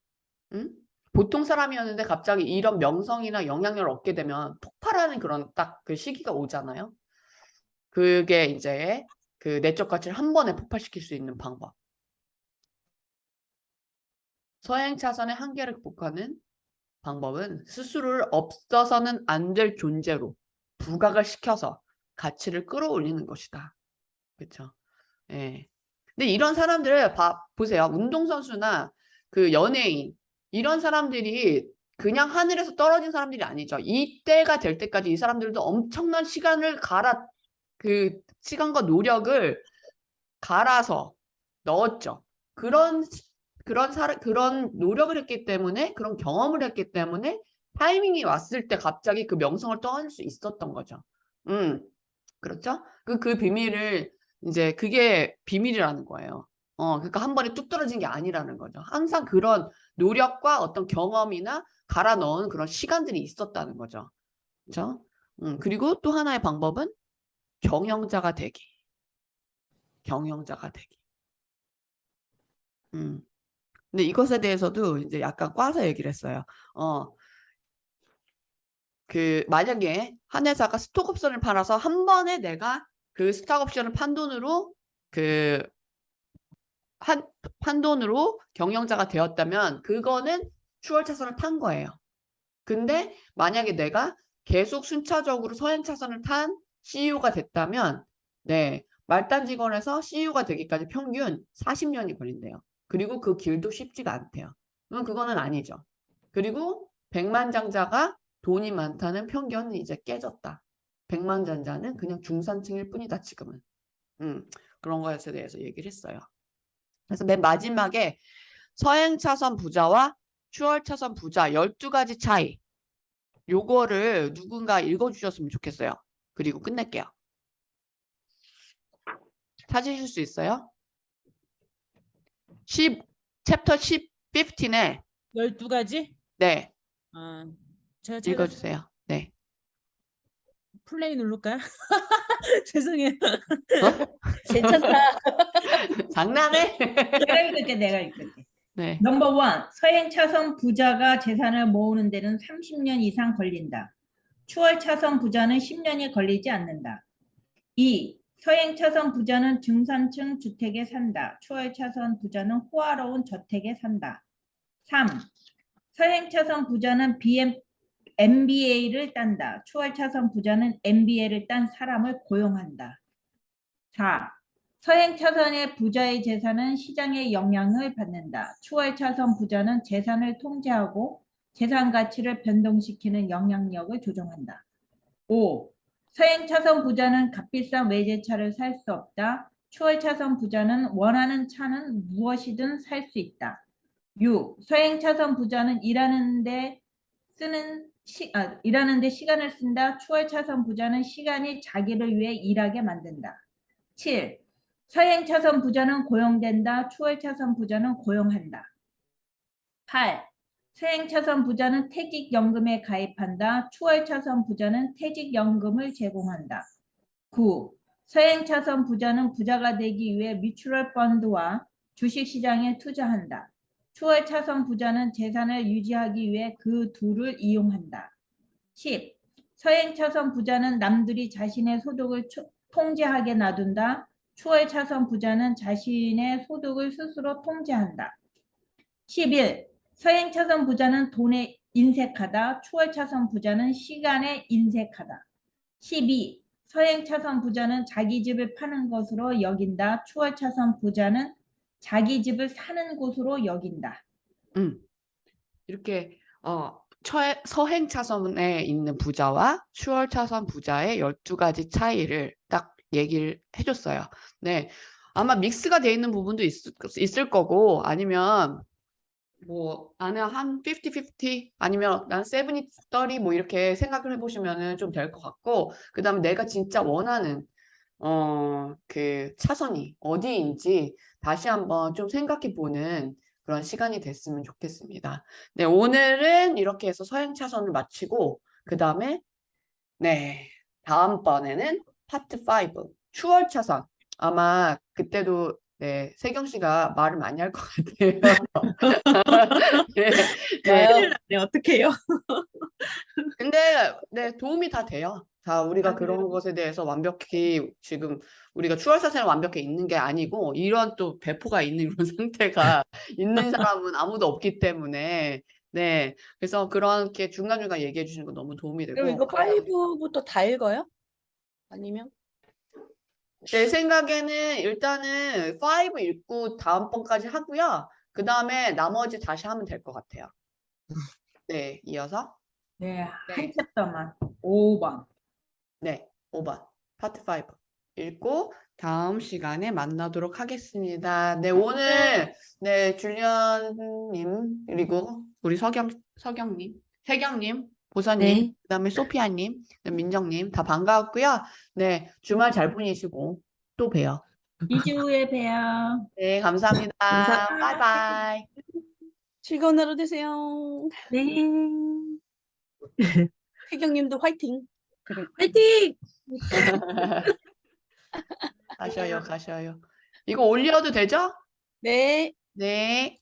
응? 보통 사람이었는데 갑자기 이런 명성이나 영향력을 얻게 되면 폭발하는 그런 딱 그 시기가 오잖아요. 그게 이제 그 내적 가치를 한 번에 폭발시킬 수 있는 방법. 서행차선의 한계를 극복하는 방법은 스스로를 없어서는 안 될 존재로 부각을 시켜서 가치를 끌어올리는 것이다. 그렇죠? 예. 근데 이런 사람들을 보세요. 운동선수나 그 연예인, 이런 사람들이 그냥 하늘에서 떨어진 사람들이 아니죠. 이때가 될 때까지 이 사람들도 엄청난 시간을 그 시간과 노력을 갈아서 넣었죠. 그런 노력을 했기 때문에, 그런 경험을 했기 때문에 타이밍이 왔을 때 갑자기 그 명성을 떠안을 수 있었던 거죠. 그렇죠? 그 비밀을 이제 그게 비밀이라는 거예요. 그러니까 한 번에 뚝 떨어진 게 아니라는 거죠. 항상 그런 노력과 어떤 경험이나 갈아 넣은 그런 시간들이 있었다는 거죠. 그렇죠? 그리고 또 하나의 방법은 경영자가 되기. 경영자가 되기. 근데 이것에 대해서도 이제 약간 꽈서 얘기를 했어요. 그 만약에 한 회사가 스톡 옵션을 팔아서 한 번에 내가 그 스톡 옵션을 판 돈으로 판 돈으로 경영자가 되었다면 그거는 추월차선을 탄 거예요. 근데 만약에 내가 계속 순차적으로 서행차선을 탄 CEO가 됐다면 네, 말단 직원에서 CEO가 되기까지 평균 40년이 걸린대요. 그리고 그 길도 쉽지가 않대요. 그거는 아니죠. 그리고 백만장자가 돈이 많다는 편견은 이제 깨졌다. 백만장자는 그냥 중산층일 뿐이다, 지금은. 그런 것에 대해서 얘기를 했어요. 그래서 맨 마지막에 서행차선 부자와 추월차선 부자 12가지 차이. 요거를 누군가 읽어주셨으면 좋겠어요. 그리고 끝낼게요. 찾으실 수 있어요? 챕터 15에 12가지? 네, 아, 제가 찾았어요. 읽어주세요. 네. 플레이 누를까요? 죄송해요. 괜찮다. 장난해? 내가 읽을게. 네. 넘버 1. 서행차선 부자가 재산을 모으는 데는 30년 이상 걸린다. 추월차선 부자는 10년이 걸리지 않는다. 2. 서행차선 부자는 중산층 주택에 산다. 추월차선 부자는 호화로운 저택에 산다. 3. 서행차선 부자는 MBA를 딴다. 추월차선 부자는 MBA를 딴 사람을 고용한다. 4. 서행차선의 부자의 재산은 시장의 영향을 받는다. 추월차선 부자는 재산을 통제하고 재산 가치를 변동시키는 영향력을 조정한다. 5. 서행차선 부자는 값비싼 외제차를 살 수 없다. 추월차선 부자는 원하는 차는 무엇이든 살 수 있다. 6. 서행차선 부자는 일하는데 시간을 쓴다. 추월차선 부자는 시간이 자기를 위해 일하게 만든다. 7. 서행차선 부자는 고용된다. 추월차선 부자는 고용한다. 8. 서행차선 부자는 퇴직연금에 가입한다. 추월차선 부자는 퇴직연금을 제공한다. 9. 서행차선 부자는 부자가 되기 위해 뮤추얼 펀드와 주식시장에 투자한다. 추월차선 부자는 재산을 유지하기 위해 그 둘을 이용한다. 10. 서행차선 부자는 남들이 자신의 소득을 통제하게 놔둔다. 추월차선 부자는 자신의 소득을 스스로 통제한다. 11. 서행차선 부자는 돈에 인색하다. 추월차선 부자는 시간에 인색하다. 12. 서행차선 부자는 자기 집을 파는 것으로 여긴다. 추월차선 부자는 자기 집을 사는 곳으로 여긴다. 이렇게 서행차선에 있는 부자와 추월차선 부자의 12가지 차이를 딱 얘기를 해줬어요. 네, 아마 믹스가 되어 있는 부분도 있을 거고 아니면 뭐 나는 한 50-50 아니면 난 70-30 뭐 이렇게 생각을 해보시면 좀 될 것 같고 그 다음에 내가 진짜 원하는 그 차선이 어디인지 다시 한번 좀 생각해 보는 그런 시간이 됐으면 좋겠습니다. 네, 오늘은 이렇게 해서 서행차선을 마치고 그 다음에 네, 다음번에는 파트 5 추월 차선. 아마 그때도 네, 세경 씨가 말을 많이 할 것 같아요. 네, 네. 큰일 났네. 어떡해요? 근데 네, 도움이 다 돼요. 다 우리가 맞아요. 그런 것에 대해서 완벽히 지금 우리가 추월 사진을 완벽히 있는 게 아니고 이런 또 배포가 있는 그런 상태가 있는 사람은 아무도 없기 때문에 네. 그래서 그렇게 중간중간 얘기해 주시는 거 너무 도움이 그럼 이거 되고 5부터 다 읽어요? 아니면? 제 생각에는 일단은 5 읽고 다음번까지 하고요. 그 다음에 나머지 다시 하면 될 것 같아요. 네, 이어서 네, 한 네. 챕터만 5번. 네, 5번 파트 5 읽고 다음 시간에 만나도록 하겠습니다. 네, 오늘 네, 줄리언님 그리고 우리 세경님, 보선님, 네. 그다음에 소피아님, 민정님 다 반가웠고요. 네, 주말 잘 보내시고 또 봬요. 2주 후에 봬요. 네, 감사합니다. 바이바이. 즐거운 하루 되세요. 네. 혜경님도 화이팅. 화이팅! 가셔요. 이거 올려도 되죠? 네. 네.